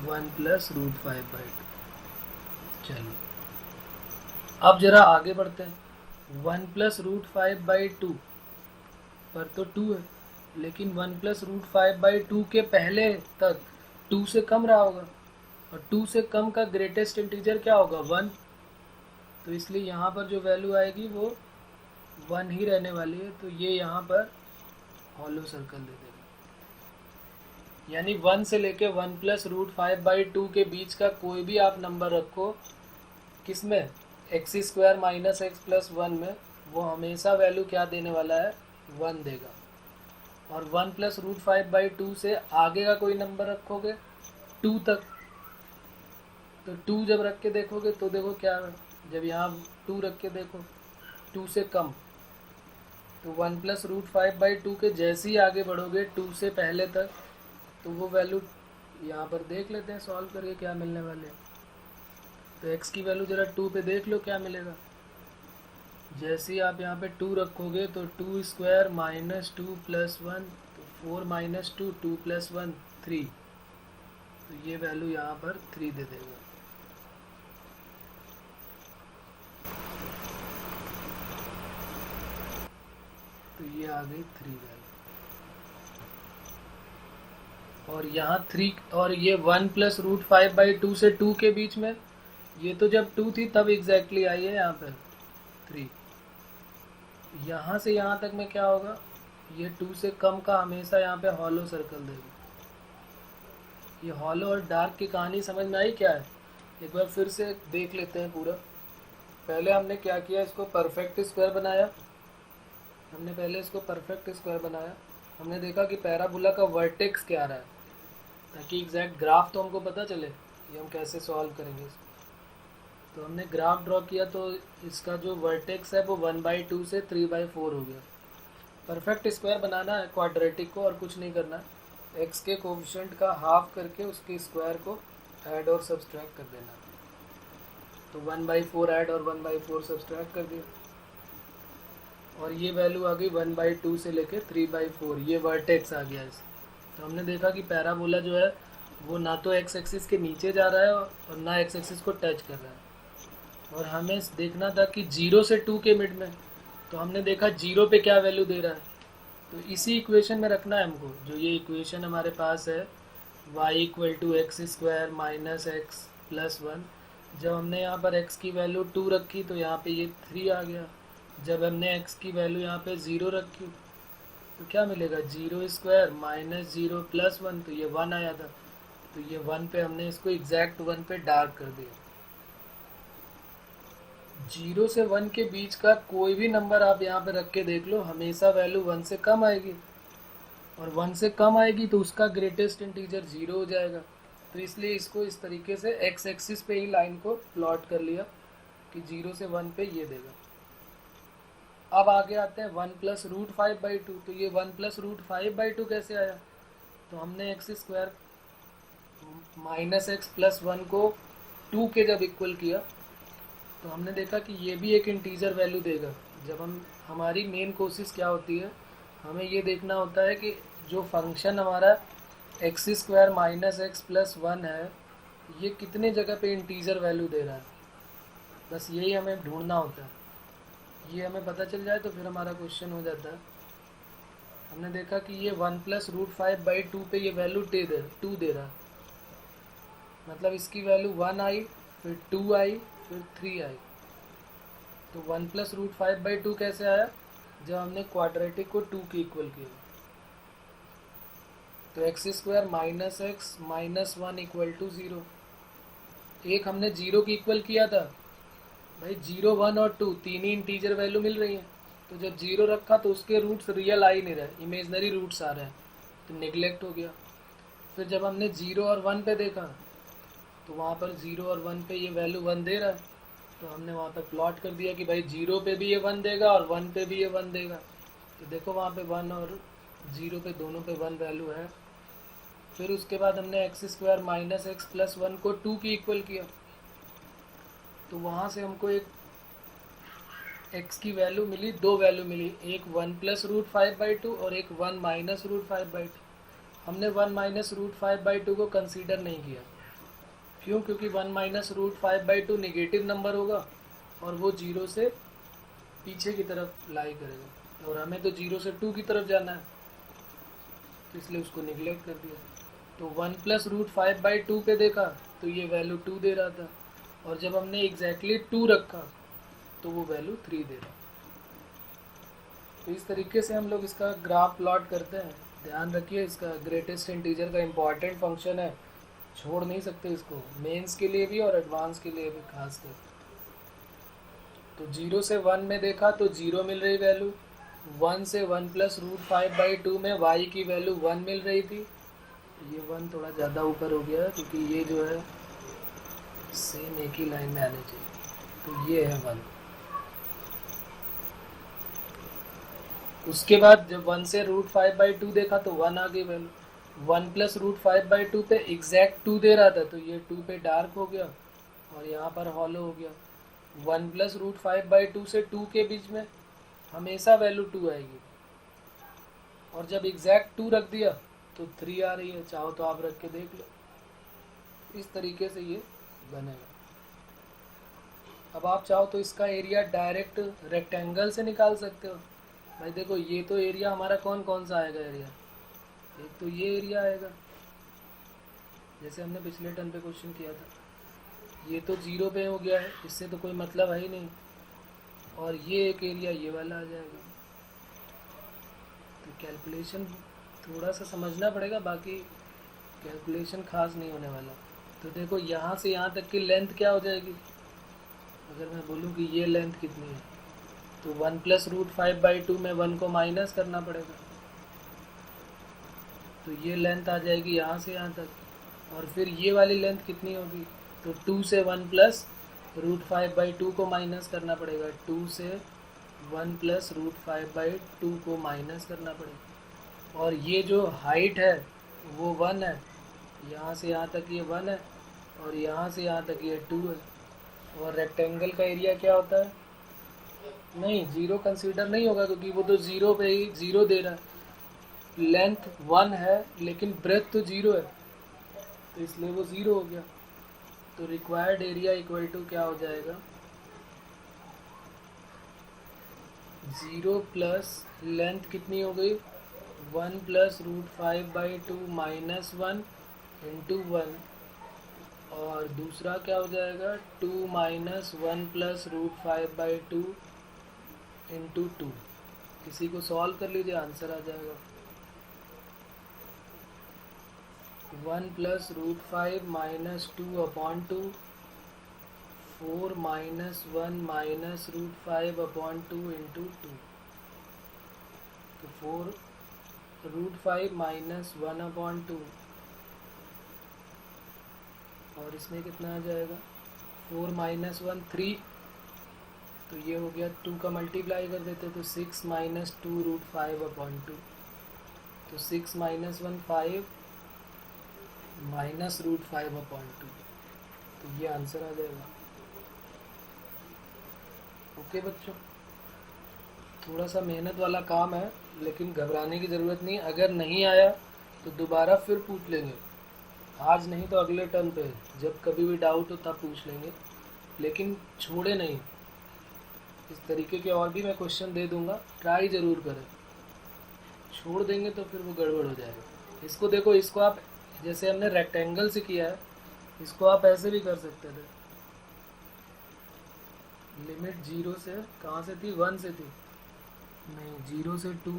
1 प्लस रूट 5/2। चलिए अब जरा आगे बढ़ते हैं। 1 प्लस रूट 5/2 पर तो 2 है, लेकिन 1 प्लस रूट 5/2 के पहले तक 2 से कम रहा होगा, और 2 से कम का ग्रेटेस्ट इंटीजर क्या होगा, 1। तो इसलिए यहाँ पर जो वैल्यू आएगी वो 1 ही रहने वाली है। तो ये यहाँ पर हॉलो सर्कल दे देगा। यानी 1 से लेके 1+√5/2 के बीच का कोई भी आप नंबर रखो, किसमें, x² माइनस एक्स प्लस 1 में, वो हमेशा वैल्यू क्या देने वाला है, 1 देगा। और 1+√5/2 से आगे का कोई नंबर रखोगे 2 तक, तो 2 जब रख के देखोगे तो देखो क्या है, जब यहाँ 2 रख के देखो 2 से कम, तो 1+√5/2 के जैसे ही आगे बढ़ोगे 2 से पहले तक, तो वो वैल्यू यहाँ पर देख लेते हैं सॉल्व करके क्या मिलने वाले हैं। तो x की वैल्यू ज़रा 2 पे देख लो क्या मिलेगा। जैसे ही आप यहाँ पे 2 रखोगे तो 2² माइनस 2 प्लस 1, तो 4 माइनस 2, 2 प्लस 1 3, तो ये वैल्यू यहाँ पर 3 दे देगा। तो ये आ गई 3 वैल्यू। और यहाँ 3, और ये 1+√5/2 से 2 के बीच में, ये तो जब 2 थी तब एग्जैक्टली आई है यहाँ पर 3। यहाँ से यहाँ तक में क्या होगा, ये 2 से कम का हमेशा यहाँ पे हॉलो सर्कल देगा। ये हॉलो और डार्क की कहानी समझ में आई क्या है, एक बार फिर से देख लेते हैं पूरा। पहले हमने क्या किया, इसको परफेक्ट स्क्वायर बनाया। हमने देखा कि पैराबोला का वर्टेक्स क्या रहा है, ताकि एग्जैक्ट ग्राफ तो हमको पता चले कि हम कैसे सॉल्व करेंगे इसको। तो हमने ग्राफ ड्रॉ किया, तो इसका जो वर्टेक्स है वो 1/2 से 3/4 हो गया। परफेक्ट स्क्वायर बनाना है क्वाड्रेटिक को, और कुछ नहीं करना है। एक्स के कोफिशिएंट का हाफ करके उसके स्क्वायर को ऐड और सब्सट्रैक्ट कर देना। तो 1/4 ऐड और 1/4 सब्सट्रैक्ट कर दिया, और ये वैल्यू आ गई 1/2 से लेके 3/4, ये वर्टेक्स आ गया इस। तो हमने देखा कि पैराबोला जो है वो ना तो एक्स एक्सिस के नीचे जा रहा है और ना एक्स एक्सिस को टच कर रहा है। और हमें देखना था कि 0 से 2 के मिड में, तो हमने देखा 0 पे क्या वैल्यू दे रहा है, तो इसी इक्वेशन में रखना है हमको। जो ये इक्वेशन हमारे पास है y=x² माइनस एक्स प्लस 1, जब हमने यहाँ पर x की वैल्यू 2 रखी तो यहाँ पे ये 3 आ गया। जब हमने x की वैल्यू यहाँ पे 0 रखी तो क्या मिलेगा, 0² माइनस 0 प्लस 1, तो ये 1 आया था। तो ये 1 पे हमने इसको एग्जैक्ट 1 पे डार्क कर दिया। 0 से 1 के बीच का कोई भी नंबर आप यहाँ पे रख के देख लो, हमेशा वैल्यू 1 से कम आएगी, और 1 से कम आएगी तो उसका ग्रेटेस्ट इंटीजर 0 हो जाएगा। तो इसलिए इसको इस तरीके से एक्स एक्सिस पे ही लाइन को प्लॉट कर लिया कि 0 से 1 पे ये देगा। अब आगे आते हैं 1+√5/2। तो ये 1+√5/2 कैसे आया, तो हमने x² माइनस एक्स प्लस 1 को 2 के जब इक्वल किया, तो हमने देखा कि ये भी एक इंटीजर वैल्यू देगा। जब हमारी मेन कोशिश क्या होती है, हमें ये देखना होता है कि जो फंक्शन हमारा x² माइनस एक्स प्लस 1 है, ये कितने जगह पे इंटीजर वैल्यू दे रहा है, बस यही हमें ढूंढना होता है। ये हमें पता चल जाए तो फिर हमारा क्वेश्चन हो जाता है। हमने देखा कि ये 1+√5/2 पे ये वैल्यू 2 दे रहा है, मतलब इसकी वैल्यू 1 आई, फिर 2 आई, फिर 3 आई। तो 1+√5/2 कैसे आया, जब हमने क्वाड्रेटिक को 2 के इक्वल किया। तो x² minus X minus 1 equal to 0। एक हमने 0 के इक्वल किया था भाई, 0, 1 और 2 तीन ही इंटीजर वैल्यू मिल रही हैं। तो जब 0 रखा तो उसके रूट्स रियल आ ही नहीं रहे, इमेजनरी रूट्स आ रहे हैं, तो निगलेक्ट हो गया। फिर जब हमने 0 और 1 पे देखा, तो वहाँ पर 0 और 1 पे ये वैल्यू 1 दे रहा है, तो हमने वहाँ पर प्लॉट कर दिया कि भाई 0 पे भी ये 1 देगा और 1 पे भी ये 1 देगा। तो देखो वहाँ पे 1 और 0 पे दोनों पे 1 वैल्यू है। फिर उसके बाद हमने x² माइनस एक्स प्लस 1 को 2 की इक्वल किया, तो वहाँ से हमको एक x की वैल्यू मिली, 2 वैल्यू मिली, एक 1+√5/2 और एक 1-√5/2। हमने 1-√5/2 को कंसीडर नहीं किया, क्यों, क्योंकि 1-√5/2 नेगेटिव नंबर होगा और वो 0 से पीछे की तरफ लाई करेगा, और हमें तो 0 से 2 की तरफ जाना है, तो इसलिए उसको निगलेक्ट कर दिया। तो 1+√5/2 पे देखा तो ये वैल्यू 2 दे रहा था, और जब हमने एग्जैक्टली 2 रखा तो वो वैल्यू 3 दे रहा। तो इस तरीके से हम लोग इसका ग्राफ प्लॉट करते हैं। ध्यान रखिए, इसका ग्रेटेस्ट इंटीजर का इम्पॉर्टेंट फंक्शन है, छोड़ नहीं सकते इसको, मेंस के लिए भी और एडवांस के लिए भी खास कर। तो 0 से 1 में देखा तो 0 मिल रही वैल्यू, 1 से 1 प्लस रूट 5/2 में y की वैल्यू 1 मिल रही थी। ये 1 थोड़ा ज़्यादा ऊपर हो गया क्योंकि ये जो है सेम एक ही लाइन में आने चाहिए, तो ये है 1। उसके बाद जब 1 से रूट 5/2 देखा तो 1 आ गई वैल्यू, 1 प्लस रूट 5/2 पे एग्जैक्ट 2 दे रहा था, तो ये 2 पे डार्क हो गया और यहाँ पर हॉलो हो गया। 1 प्लस रूट 5/2 से 2 के बीच में हमेशा वैल्यू 2 आएगी, और जब एग्जैक्ट 2 रख दिया तो 3 आ रही है। चाहो तो आप रख के देख लो, इस तरीके से ये बनेगा। अब आप चाहो तो इसका एरिया डायरेक्ट रेक्टेंगल से निकाल सकते हो। भाई देखो, ये तो एरिया हमारा कौन कौन सा आएगा एरिया, एक तो ये एरिया आएगा जैसे हमने पिछले टर्म पे क्वेश्चन किया था, ये तो 0 पे हो गया है, इससे तो कोई मतलब है ही नहीं, और ये एक एरिया ये वाला आ जाएगा। तो कैलकुलेशन थोड़ा सा समझना पड़ेगा, बाकी कैलकुलेशन खास नहीं होने वाला। तो देखो, यहाँ से यहाँ तक की लेंथ क्या हो जाएगी, अगर मैं बोलूँ कि ये लेंथ कितनी है, तो 1 प्लस रूट 5/2 में 1 को माइनस करना पड़ेगा, तो ये लेंथ आ जाएगी यहाँ से यहाँ तक। और फिर ये वाली लेंथ कितनी होगी, तो 2 से 1 प्लस रूट 5/2 को माइनस करना पड़ेगा, 2 से 1 प्लस रूट 5/2 को माइनस करना पड़ेगा। और ये जो हाइट है वो 1 है, यहाँ से यहाँ तक ये 1 है, और यहाँ से यहाँ तक ये 2 है। और रेक्टेंगल का एरिया क्या होता है, नहीं 0 कंसीडर नहीं होगा क्योंकि वो तो 0 पे ही 0 दे रहा है, लेंथ 1 है लेकिन ब्रेथ तो 0 है, तो इसलिए वो 0 हो गया। तो रिक्वायर्ड एरिया इक्वल टू क्या हो जाएगा, 0 प्लस लेंथ कितनी हो गई, 1 प्लस रूट 5/2 माइनस 1 इंटू 1, और दूसरा क्या हो जाएगा 2 माइनस 1 प्लस रूट 5/2 इंटू 2। इसी को सॉल्व कर लीजिए, आंसर आ जाएगा 1 plus root 5 minus 2/2, 4 minus 1 minus root 5/2 into 2। तो 4 रूट 5 माइनस 1/2, और इसमें कितना आ जाएगा 4 माइनस 1 3, तो ये हो गया 2 का मल्टीप्लाई कर देते तो 6 माइनस 2 रूट 5/2, तो 6 माइनस 1 5 माइनस रूट 5/2, तो ये आंसर आ जाएगा। ओके बच्चों, थोड़ा सा मेहनत वाला काम है लेकिन घबराने की ज़रूरत नहीं, अगर नहीं आया तो दोबारा फिर पूछ लेंगे, आज नहीं तो अगले टर्म पे, जब कभी भी डाउट हो तब पूछ लेंगे, लेकिन छोड़े नहीं। इस तरीके के और भी मैं क्वेश्चन दे दूंगा, ट्राई ज़रूर करें, छोड़ देंगे तो फिर वो गड़बड़ हो जाएगा। इसको देखो, इसको आप जैसे हमने रेक्टेंगल से किया है, इसको आप ऐसे भी कर सकते थे, लिमिट 0 से कहाँ से थी, 1 से थी, नहीं 0 से 2,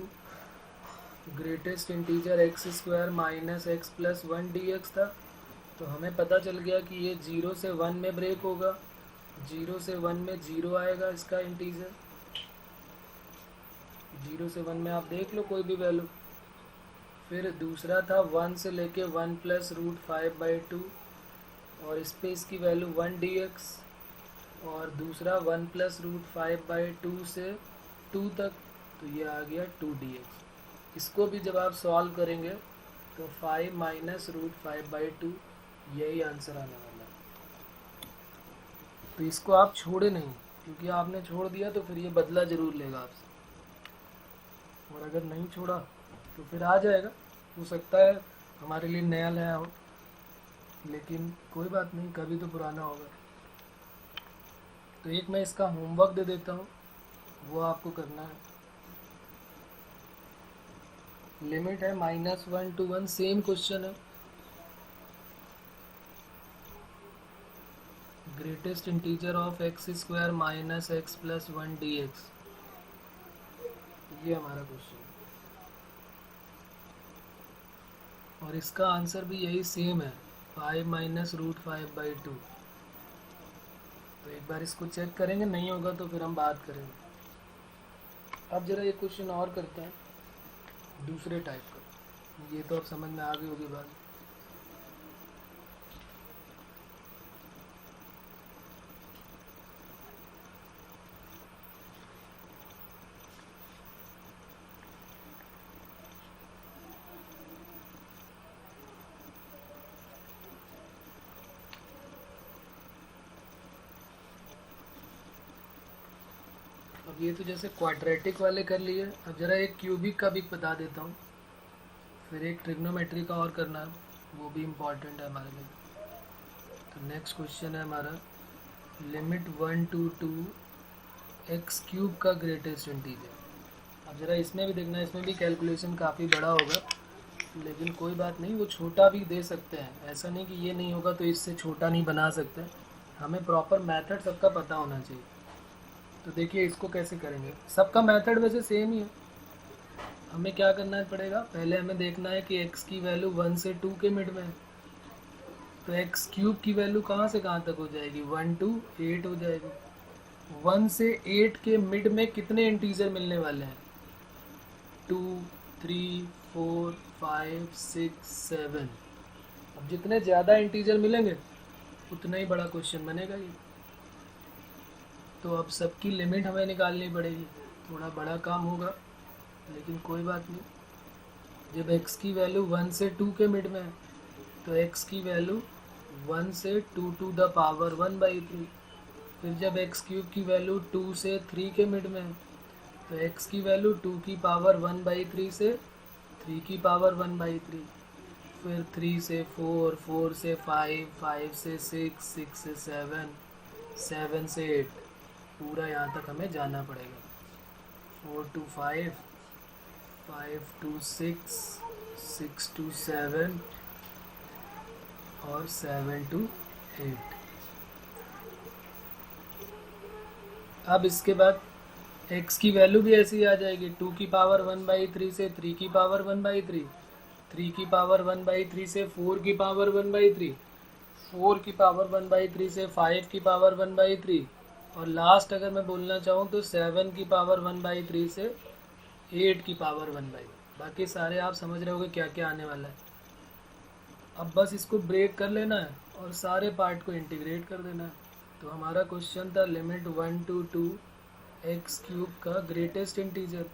greatest integer x² minus x plus 1 dx था, तो हमें पता चल गया कि ये 0 से 1 में ब्रेक होगा, 0 से 1 में 0 आएगा इसका इंटीजर, 0 से 1 में आप देख लो कोई भी वैल्यू। फिर दूसरा था 1 से लेके 1 प्लस रूट 5/2, और इस पे इसकी वैल्यू 1 dx, और दूसरा 1 प्लस रूट 5/2 से 2 तक, तो ये आ गया 2 dx। इसको भी जब आप सॉल्व करेंगे तो 5 माइनस रूट 5/2, यही आंसर आने वाला है। तो इसको आप छोड़े नहीं, क्योंकि आपने छोड़ दिया तो फिर ये बदला ज़रूर लेगा आपसे, और अगर नहीं छोड़ा तो फिर आ जाएगा, हो सकता है हमारे लिए नया नया हो, लेकिन कोई बात नहीं, कभी तो पुराना होगा। तो एक मैं इसका होमवर्क दे देता हूँ, वो आपको करना है। लिमिट है -1 to 1, सेम क्वेश्चन है, greatest integer of x² minus x plus 1 dx, ये हमारा क्वेश्चन, और इसका आंसर भी यही सेम है, 5 माइनस रूट 5/2। तो एक बार इसको चेक करेंगे, नहीं होगा तो फिर हम बात करेंगे। अब जरा ये क्वेश्चन और करते हैं दूसरे टाइप का, ये तो अब समझ में आ गई होगी बात। अब ये तो जैसे क्वाड्रेटिक वाले कर लिए, अब जरा एक क्यूबिक का भी बता देता हूँ, फिर एक ट्रिग्नोमेट्री का और करना है, वो भी इम्पॉर्टेंट है हमारे लिए। तो नेक्स्ट क्वेश्चन है हमारा, लिमिट 1 to 2 एक्स क्यूब का ग्रेटेस्ट इंटीजर। अब ज़रा इसमें भी देखना है, इसमें भी कैलकुलेशन काफ़ी बड़ा होगा, लेकिन कोई बात नहीं, वो छोटा भी दे सकते हैं, ऐसा नहीं कि ये नहीं होगा तो इससे छोटा नहीं बना सकते। हमें प्रॉपर मेथड सबका पता होना चाहिए। तो देखिए इसको कैसे करेंगे, सबका मेथड वैसे सेम ही है। हमें क्या करना पड़ेगा, पहले हमें देखना है कि x की वैल्यू 1 से 2 के मिड में है, तो एक्स क्यूब की वैल्यू कहाँ से कहाँ तक हो जाएगी, 1 to 8 हो जाएगी। 1 से 8 के मिड में कितने इंटीजर मिलने वाले हैं, 2, 3, 4, 5, 6, 7। अब जितने ज़्यादा इंटीजर मिलेंगे उतना ही बड़ा क्वेश्चन बनेगा ये। तो अब सबकी लिमिट हमें निकालनी पड़ेगी, थोड़ा बड़ा काम होगा लेकिन कोई बात नहीं। जब x की वैल्यू 1 से 2 के मिड में है तो x की वैल्यू 1 से 2 to the power 1/3। फिर जब x क्यूब की वैल्यू 2 से 3 के मिड में है तो x की वैल्यू 2 की पावर 1/3 से 3 की पावर 1/3। फिर 3 से 4, 4 से 5, 5 से 6, 6 से 7, 7 से 8, पूरा यहाँ तक हमें जाना पड़ेगा। 4 to 5, 5 to 6, 6 to 7 और 7 to 8। अब इसके बाद x की वैल्यू भी ऐसी आ जाएगी, 2 की पावर 1/3 से 3 की पावर 1/3, 3 की पावर 1/3 से 4 की पावर 1/3, 4 की पावर 1/3 से 5 की पावर 1/3, और लास्ट अगर मैं बोलना चाहूँ तो 7 की पावर 1/3 से 8 की पावर 1/3। बाकी सारे आप समझ रहे होगे क्या क्या आने वाला है। अब बस इसको ब्रेक कर लेना है और सारे पार्ट को इंटीग्रेट कर देना है। तो हमारा क्वेश्चन था लिमिट 1 to 2 एक्स क्यूब का ग्रेटेस्ट इंटीजर।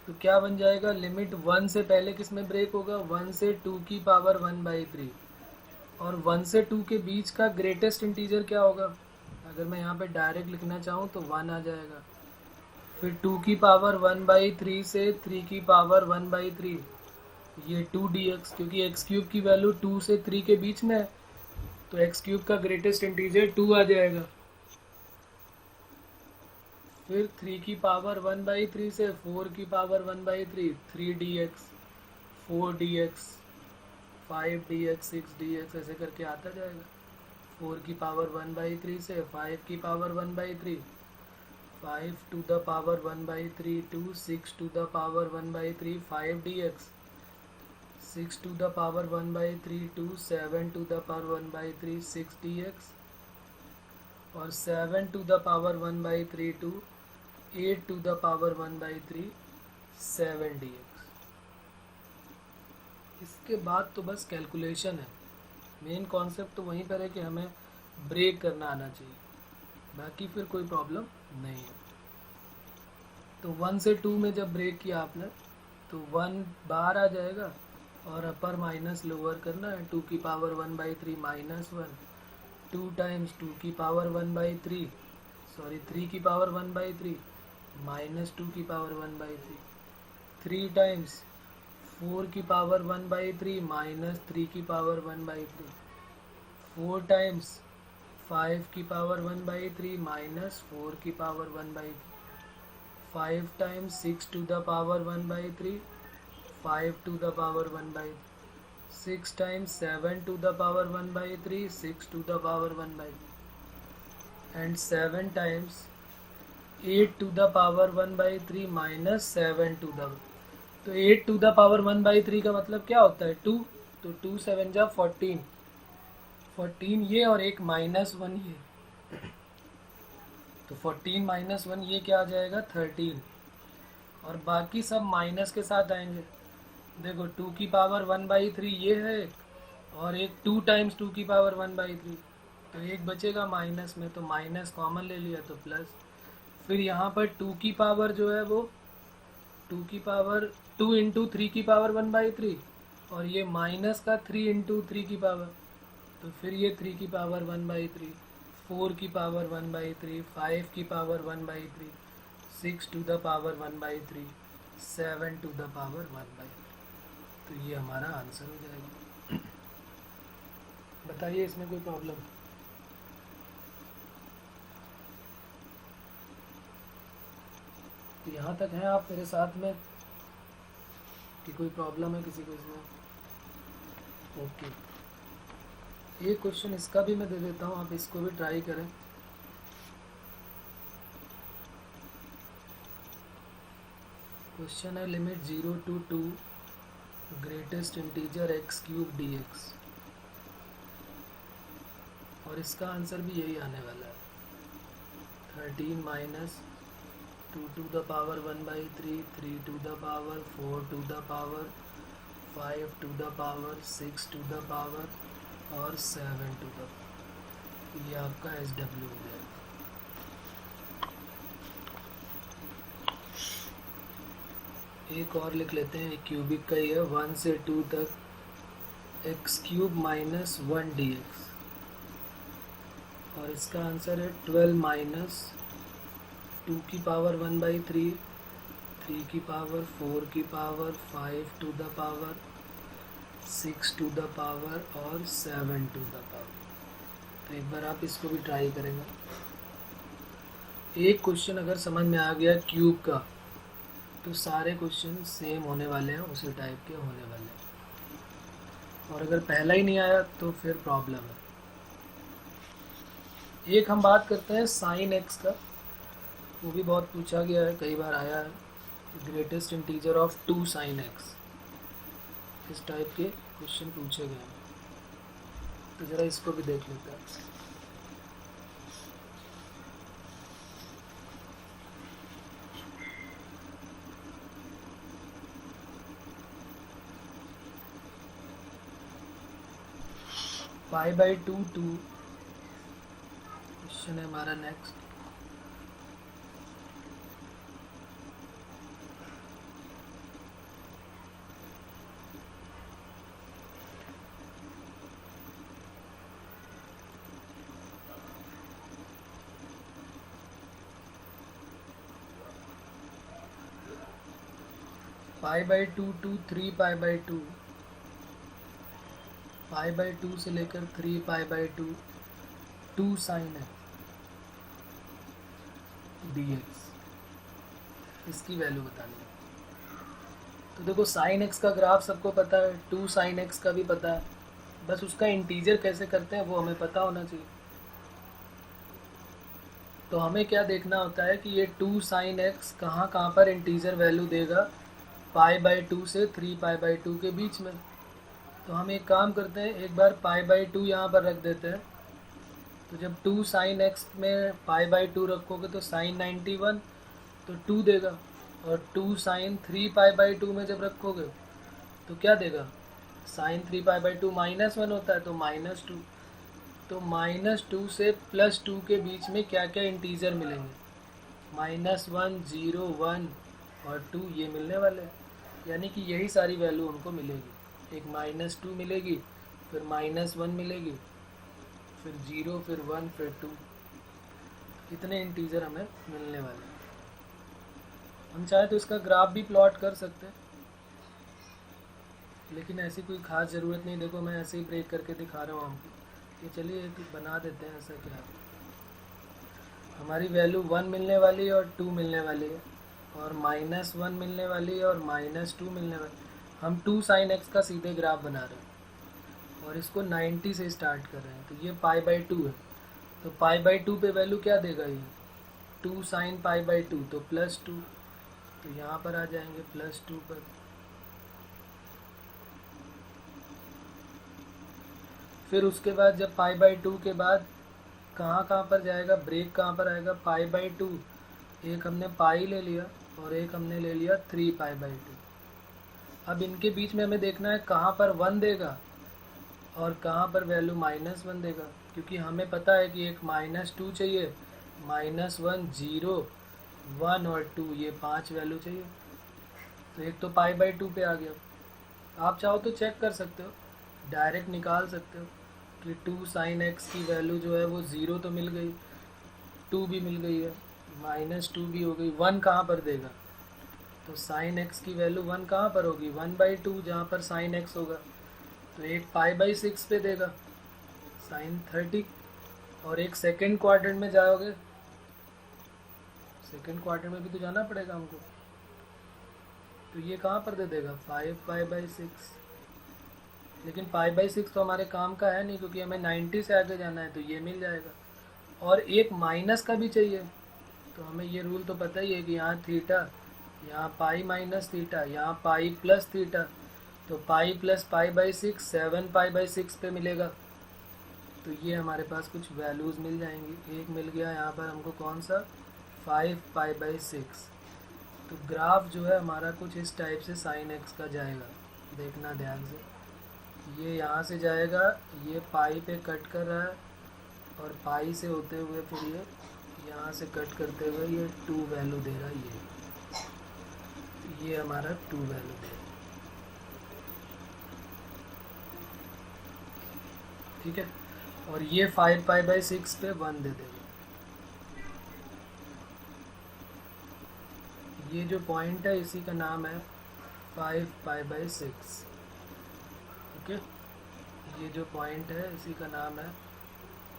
तो क्या बन जाएगा, लिमिट 1 से पहले किस में ब्रेक होगा, 1 से 2 की पावर 1/3, और 1 से 2 के बीच का ग्रेटेस्ट इंटीजर क्या होगा, अगर मैं यहाँ पे डायरेक्ट लिखना चाहूँ तो 1 आ जाएगा। फिर 2 की पावर 1/3 से 3 की पावर 1/3, ये 2dx, क्योंकि एक्स क्यूब की वैल्यू 2 से 3 के बीच में है तो एक्स क्यूब का ग्रेटेस्ट इंटीजर 2 आ जाएगा। फिर 3 की पावर 1/3 से 4 की power 1/3, 3dx, 4dx, 5dx, 6dx, ऐसे करके आता जाएगा। 4 की पावर 1/3 से 5 की power 1/3, 5 to the power 1/3 to 6 to the power 1/3, 5dx, 6 to the power 1/3 to 7 to the power 1/3, 6dx, और 7 to the power 1/3 to 8 to the power 1/3, 7dx। इसके बाद तो बस कैलकुलेशन है, मेन कॉन्सेप्ट तो वहीं पर है कि हमें ब्रेक करना आना चाहिए, बाकी फिर कोई प्रॉब्लम नहीं है। तो 1 से 2 में जब ब्रेक किया आपने तो 1 बाहर आ जाएगा और अपर माइनस लोअर करना है, 2 की पावर 1/3 -1, 2 टाइम्स 2 की पावर 1/3, सॉरी 3 की पावर 1/3 -2 की पावर 1/3, 3 टाइम्स 4 की पावर 1/3 -3 की पावर 1/3, 4 टाइम्स 5 की पावर 1/3 -4 की power 1/3, 5 times 6 to the power 1/3, 5 to the power 1/3, 6 times 7 to the power 1/3, 6 to the power 1/3, and 7 times 8 to the power 1/3 minus 7 to the, तो 8 to the power 1/3 का मतलब क्या होता है 2, तो 2 7 जा 14, 14 ये और एक -1 ये, तो 14 -1 ये क्या आ जाएगा 13, और बाकी सब माइनस के साथ आएंगे। देखो 2 की पावर 1/3 ये है, और एक 2 टाइम्स 2 की पावर 1/3, तो एक बचेगा माइनस में, तो माइनस कॉमन ले लिया तो प्लस। फिर यहाँ पर 2 की पावर जो है वो 2 की पावर 2 इंटू 3 की पावर 1/3, और ये माइनस का 3 इंटू 3 की पावर, तो फिर ये 3 की पावर 1/3, 4 की पावर 1/3, 5 की power 1/3, 6 to the power 1/3, 7 to the power 1/3, तो ये हमारा आंसर हो जाएगा। बताइए इसमें कोई प्रॉब्लम? तो यहाँ तक हैं आप मेरे साथ में कि कोई प्रॉब्लम है किसी को इसमें? ओके, एक क्वेश्चन इसका भी मैं दे देता हूँ, आप इसको भी ट्राई करें। क्वेश्चन है limit 0 to 2 greatest integer x³ dx, और इसका आंसर भी यही आने वाला है 13 minus 2 to the power 1/3, 3 to the power 4 to the power 5 to the power 6 to the power और 7 टू द, ये आपका SW हो जाएगा। एक और लिख लेते हैं, क्यूबिक का ही है, 1 से 2 तक x³ - 1 dx, और इसका आंसर है 12 माइनस 2 की पावर 1/3, 3 की पावर 4 की power 5 to the power 6 to the power और 7 टू द पावर। तो एक बार आप इसको भी ट्राई करेंगे। एक क्वेश्चन अगर समझ में आ गया क्यूब का, तो सारे क्वेश्चन सेम होने वाले हैं, उसी टाइप के होने वाले हैं, और अगर पहला ही नहीं आया तो फिर प्रॉब्लम है। एक हम बात करते हैं साइन एक्स का, वो भी बहुत पूछा गया है, कई बार आया है, greatest integer of 2 sin x, इस टाइप के क्वेश्चन पूछे गए हैं। तो ज़रा इसको भी देख लेते हैं। π/2 क्वेश्चन है हमारा नेक्स्ट। π/2 to 3π/2, π/2 से लेकर 3π/2 2 sin x dx, इसकी वैल्यू बतानी है। तो देखो साइन x का ग्राफ सबको पता है, 2 sin x का भी पता है, बस उसका इंटीजर कैसे करते हैं वो हमें पता होना चाहिए। तो हमें क्या देखना होता है कि ये 2 sin x कहाँ कहाँ पर इंटीजर वैल्यू देगा, π/2 से 3π/2 के बीच में। तो हम एक काम करते हैं, एक बार π/2 यहाँ पर रख देते हैं, तो जब 2 sin x में π/2 रखोगे तो sin 91 तो 2 देगा, और 2 sin 3π/2 में जब रखोगे तो क्या देगा, sin 3π/2 -1 होता है तो -2, तो -2 से +2 के बीच में क्या क्या इंटीजर मिलेंगे, -1 0 1 और 2 ये मिलने वाले हैं, यानी कि यही सारी वैल्यू उनको मिलेगी। एक -2 मिलेगी, फिर -1 मिलेगी, फिर 0, फिर 1, फिर 2, इतने इंटीजर हमें मिलने वाले हैं। हम चाहे तो इसका ग्राफ भी प्लॉट कर सकते हैं, लेकिन ऐसी कोई ख़ास ज़रूरत नहीं। देखो मैं ऐसे ही ब्रेक करके दिखा रहा हूँ आपको, ये चलिए तो बना देते हैं। ऐसा क्या है, हमारी वैल्यू 1 मिलने वाली है और 2 मिलने वाली है, और -1 मिलने वाली है और -2 मिलने वाली। हम 2 sin x का सीधे ग्राफ बना रहे हैं और इसको 90 से स्टार्ट कर रहे हैं, तो ये π/2 है, तो π/2 पे वैल्यू क्या देगा, ये two sine pi by two, तो +2, तो यहाँ पर आ जाएंगे +2 पर। फिर उसके बाद जब पाई बाई टू के बाद कहाँ पर जाएगा, ब्रेक कहाँ पर आएगा, पाई बाई टू। एक हमने पाई ले लिया और एक हमने ले लिया 3 पाई बाई टू। अब इनके बीच में हमें देखना है कहाँ पर 1 देगा और कहाँ पर वैल्यू -1 देगा, क्योंकि हमें पता है कि एक -2 चाहिए, -1, 0, 1 और 2, ये 5 वैल्यू चाहिए। तो एक तो पाई बाई 2 पे आ गया। आप चाहो तो चेक कर सकते हो, डायरेक्ट निकाल सकते हो कि 2 साइन x की वैल्यू जो है वो 0 तो मिल गई, 2 भी मिल गई है, -2 भी हो गई, 1 कहाँ पर देगा, तो साइन x की वैल्यू 1 कहाँ पर होगी, 1/2 जहाँ पर साइन x होगा, तो एक पाई बाई 6 पे देगा साइन 30। और एक सेकेंड क्वाड्रेंट में जाओगे, सेकेंड क्वाड्रेंट में भी तो जाना पड़ेगा हमको, तो ये कहाँ पर दे देगा 5 पाई बाई 6। लेकिन पाई बाई 6 तो हमारे काम का है नहीं, क्योंकि हमें 90 से आगे जाना है, तो ये मिल जाएगा। और एक माइनस का भी चाहिए, तो हमें ये रूल तो पता ही है कि यहाँ थीटा, यहाँ पाई माइनस थीटा, यहाँ पाई प्लस थीटा, तो pi plus pi by 6 7 pi by 6 पे मिलेगा। तो ये हमारे पास कुछ वैल्यूज़ मिल जाएंगी। एक मिल गया यहाँ पर हमको कौन सा, 5 पाई बाई 6। तो ग्राफ जो है हमारा कुछ इस टाइप से साइन एक्स का जाएगा, देखना ध्यान से। ये यहाँ से जाएगा, ये पाई पे कट कर रहा है और पाई से होते हुए फिर ये यहाँ से कट करते हुए ये 2 वैल्यू दे रहा है, ये हमारा 2 वैल्यू दे रहा है। ठीक है, और ये 5 पाई बाई 6 पे 1 दे देगा। ये जो पॉइंट है इसी का नाम है 5 पाई बाई 6। ओके, ये जो पॉइंट है इसी का नाम है,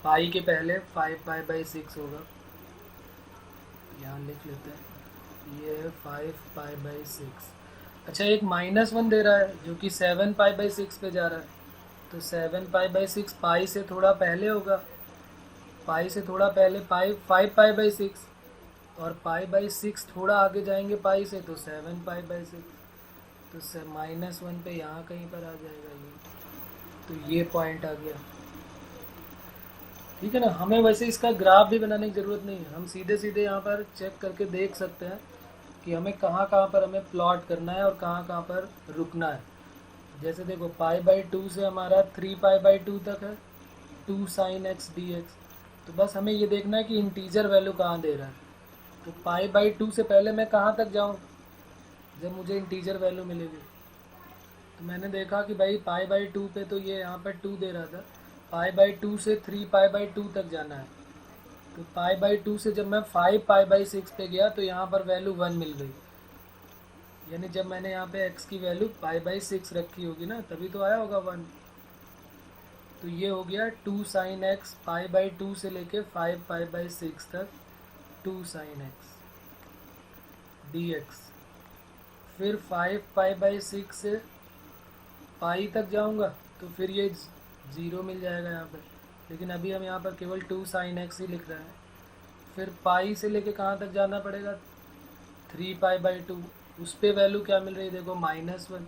पाई के पहले 5 पाई बाई 6 होगा, यहाँ लिख लेते हैं, ये है 5 पाई बाई 6। अच्छा, एक -1 दे रहा है जो कि 7 पाई बाई 6 पे जा रहा है, तो 7 पाई बाई 6 पाई से थोड़ा पहले होगा, पाई से थोड़ा पहले पाई 5 पाई बाई 6, और पाई बाई 6 थोड़ा आगे जाएंगे पाई से, तो 7 पाई बाई 6, तो -1 पे यहाँ कहीं पर आ जाएगा ये, तो ये पॉइंट आ गया। ठीक है ना, हमें वैसे इसका ग्राफ भी बनाने की ज़रूरत नहीं है, हम सीधे सीधे यहाँ पर चेक करके देख सकते हैं कि हमें कहाँ पर हमें प्लॉट करना है और कहाँ पर रुकना है। जैसे देखो, पाई बाई 2 से हमारा 3 पाई बाई 2 तक है 2 साइन एक्स डी एक्स, तो बस हमें ये देखना है कि इंटीजर वैल्यू कहाँ दे रहा है। तो पाई बाई 2 से पहले मैं कहाँ तक जाऊँ जब मुझे इंटीजर वैल्यू मिलेगी, तो मैंने देखा कि भाई पाई बाई 2 पे तो ये यहाँ पर 2 दे रहा था, पाई बाई 2 से 3 पाई बाई 2 तक जाना है, तो पाई बाई 2 से जब मैं 5 पाई बाई 6 पे गया तो यहाँ पर वैल्यू 1 मिल गई, यानी जब मैंने यहाँ पे x की वैल्यू पाई बाई 6 रखी होगी ना, तभी तो आया होगा 1। तो ये हो गया 2 साइन एक्स पाई बाई 2 से लेके 5 पाई बाई 6 तक 2 साइन एक्स डी एक्स। फिर 5 पाई बाई 6 से पाई तक जाऊँगा तो फिर ये 0 मिल जाएगा यहाँ पर, लेकिन अभी हम यहाँ पर केवल 2 साइन एक्स ही लिख रहे हैं। फिर पाई से लेके कहाँ तक जाना पड़ेगा, 3 पाई बाई 2, उस पर वैल्यू क्या मिल रही है देखो -1,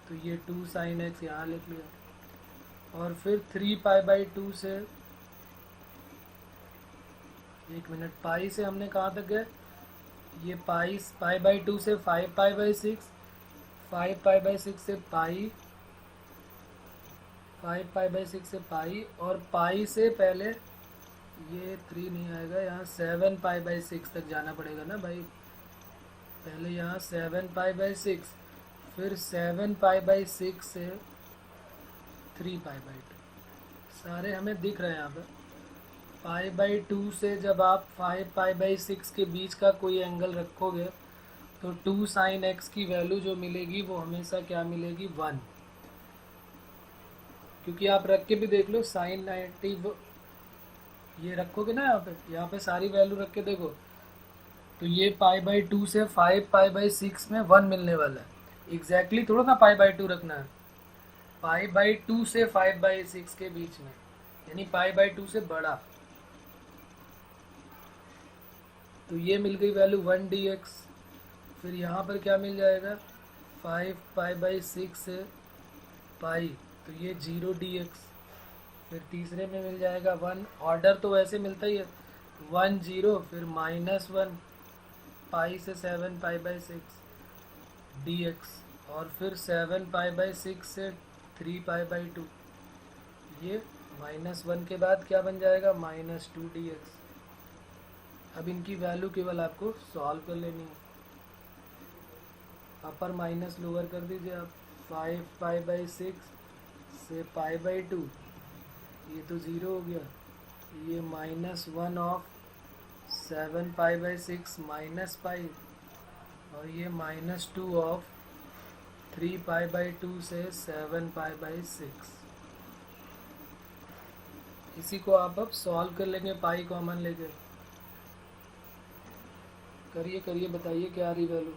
तो ये 2 साइन एक्स यहाँ लिख लिया। और फिर 3 पाई बाई 2 से, एक मिनट, पाई से हमने कहाँ तक गए, ये पाई बाई 2 से 5 पाई बाई 6, 5 पाई बाई 6 से पाई, 5 पाई बाई 6 से पाई, और पाई से पहले ये 3 नहीं आएगा, यहाँ 7 पाई बाई 6 तक जाना पड़ेगा ना भाई। पहले यहाँ 7 पाई बाई 6, फिर 7 पाई बाई 6 से 3 पाई बाई 2, सारे हमें दिख रहे हैं यहाँ पर। पाई बाई 2 से जब आप 5 पाई बाई 6 के बीच का कोई एंगल रखोगे तो 2 साइन एक्स की वैल्यू जो मिलेगी वो हमेशा क्या मिलेगी, 1, क्योंकि आप रख के भी देख लो, साइन 90 ये रखोगे ना यहाँ पे सारी वैल्यू रख के देखो, तो ये पाई बाई 2 से 5 पाई बाई 6 में 1 मिलने वाला है। एग्जैक्टली थोड़ा ना पाई बाई 2 रखना है, पाई बाई 2 से 5 बाई 6 के बीच में, यानी पाई बाई 2 से बड़ा। तो ये मिल गई वैल्यू 1 dx। फिर यहाँ पर क्या मिल जाएगा 5 पाई/6 से पाई, तो ये 0 dx। फिर तीसरे में मिल जाएगा 1, ऑर्डर तो वैसे मिलता ही है 1 0, फिर -1 पाई से 7 पाई/6 dx, और फिर 7 पाई/6 से 3 पाई/2। ये -1 के बाद क्या बन जाएगा -2 dx। अब इनकी वैल्यू केवल आपको सॉल्व कर लेनी है। अपर माइनस लोअर कर दीजिए आप। 5 पाई/6 से पाई/2, ये तो 0 हो गया। ये -1 ऑफ 7 पाई/6 माइनस पाई, और ये -2 ऑफ 3 पाई/2 से 7 पाई/6। इसी को आप अब सॉल्व कर लेंगे पाई कॉमन लेके। करिए करिए, बताइए क्या आ रही वैल्यू।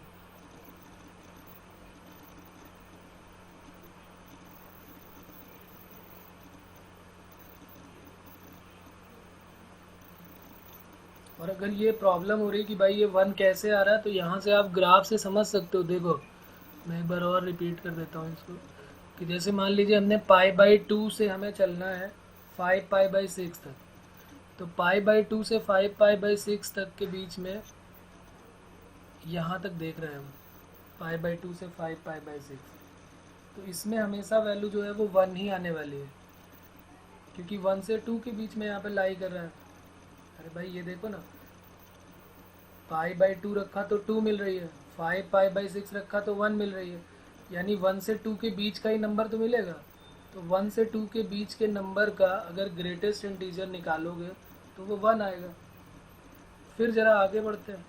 और अगर ये प्रॉब्लम हो रही है कि भाई ये 1 कैसे आ रहा है, तो यहाँ से आप ग्राफ से समझ सकते हो। देखो मैं एक बार और रिपीट कर देता हूँ इसको, कि जैसे मान लीजिए हमने पाई/2 से हमें चलना है 5 पाई/6 तक, तो पाई/2 से 5 पाई/6 तक के बीच में यहाँ तक देख रहे हैं हम, पाई/2 से 5 पाई/6, तो इसमें हमेशा वैल्यू जो है वो 1 ही आने वाली है, क्योंकि 1 से 2 के बीच में यहाँ पे लाई कर रहा है। अरे भाई ये देखो ना, पाई/2 रखा तो 2 मिल रही है, 5 पाई/6 रखा तो 1 मिल रही है, यानी 1 से 2 के बीच का ही नंबर तो मिलेगा। तो 1 से 2 के बीच के नंबर का अगर ग्रेटेस्ट इंटीजर निकालोगे तो वो 1 आएगा। फिर ज़रा आगे बढ़ते हैं,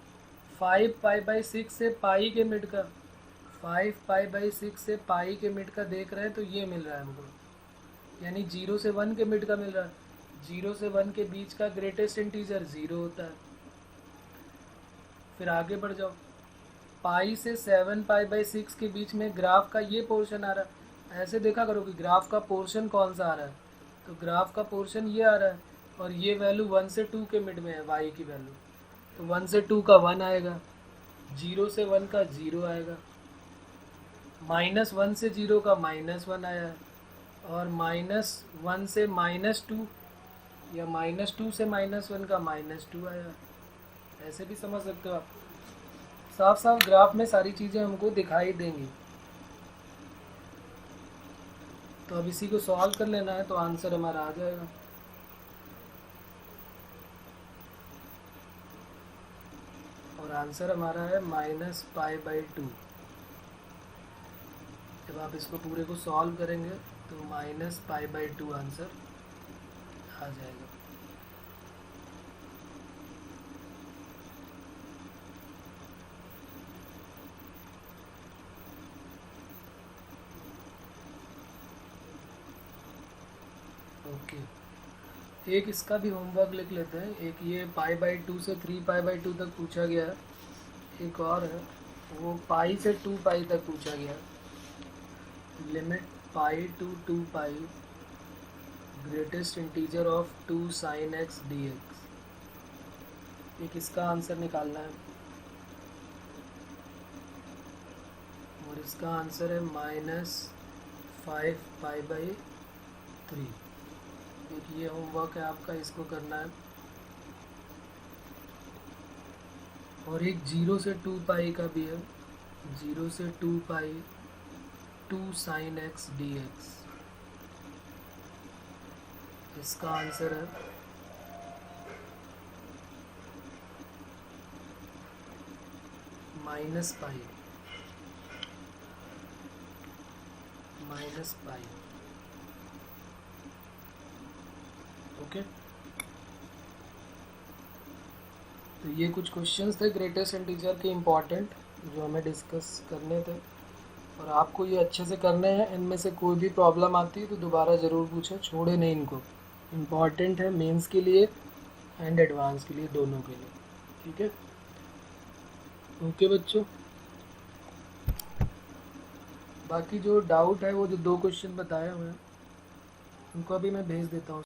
5 पाई/6 से पाई के मिड का, 5 पाई/6 से पाई के मिड का देख रहे हैं, तो ये मिल रहा है हमको, यानी 0 से 1 के मिड का मिल रहा है। 0 से 1 के बीच का ग्रेटेस्ट इंटीजर 0 होता है। फिर आगे बढ़ जाओ, पाई से 7 पाई/6 के बीच में ग्राफ का ये पोर्शन आ रहा है। ऐसे देखा करो कि ग्राफ का पोर्शन कौन सा आ रहा है, तो ग्राफ का पोर्शन ये आ रहा है, और ये वैल्यू 1 से 2 के मिड में है वाई की वैल्यू, तो 1 से 2 का 1 आएगा, 0 से 1 का 0 आएगा, -1 से 0 का -1 आया है, और -1 से -2 या -2 से -1 का -2 आया है। ऐसे भी समझ सकते हो आप। साफ साफ ग्राफ में सारी चीज़ें हमको दिखाई देंगी। तो अब इसी को सॉल्व कर लेना है, तो आंसर हमारा आ जाएगा। और आंसर हमारा है -π/2। जब आप इसको पूरे को सॉल्व करेंगे तो -π/2 आंसर आ जाएगा। ओके, एक इसका भी होमवर्क लिख लेते हैं। एक ये π/2 से 3 π/2 तक पूछा गया है, एक और है वो पाई से 2 पाई तक पूछा गया है। Limit pi to 2 pi greatest integer of 2 sin x dx। एक इसका आंसर निकालना है, और इसका आंसर है -5π/3। एक ये होमवर्क है आपका, इसको करना है। और एक 0 से 2 पाई का भी है, 0 से 2 पाई 2 sin x dx। इसका आंसर है -π। ओके, तो ये कुछ क्वेश्चंस थे ग्रेटेस्ट इंटीजर के इम्पॉर्टेंट, जो हमें डिस्कस करने थे, और आपको ये अच्छे से करने हैं। इनमें से कोई भी प्रॉब्लम आती है तो दोबारा ज़रूर पूछें, छोड़े नहीं इनको। इम्पॉर्टेंट है मेंस के लिए एंड एडवांस के लिए, दोनों के लिए। ठीक है, ओके बच्चों। बाकी जो डाउट है, वो जो 2 क्वेश्चन बताए हुए हैं उनको अभी मैं भेज देता हूँ।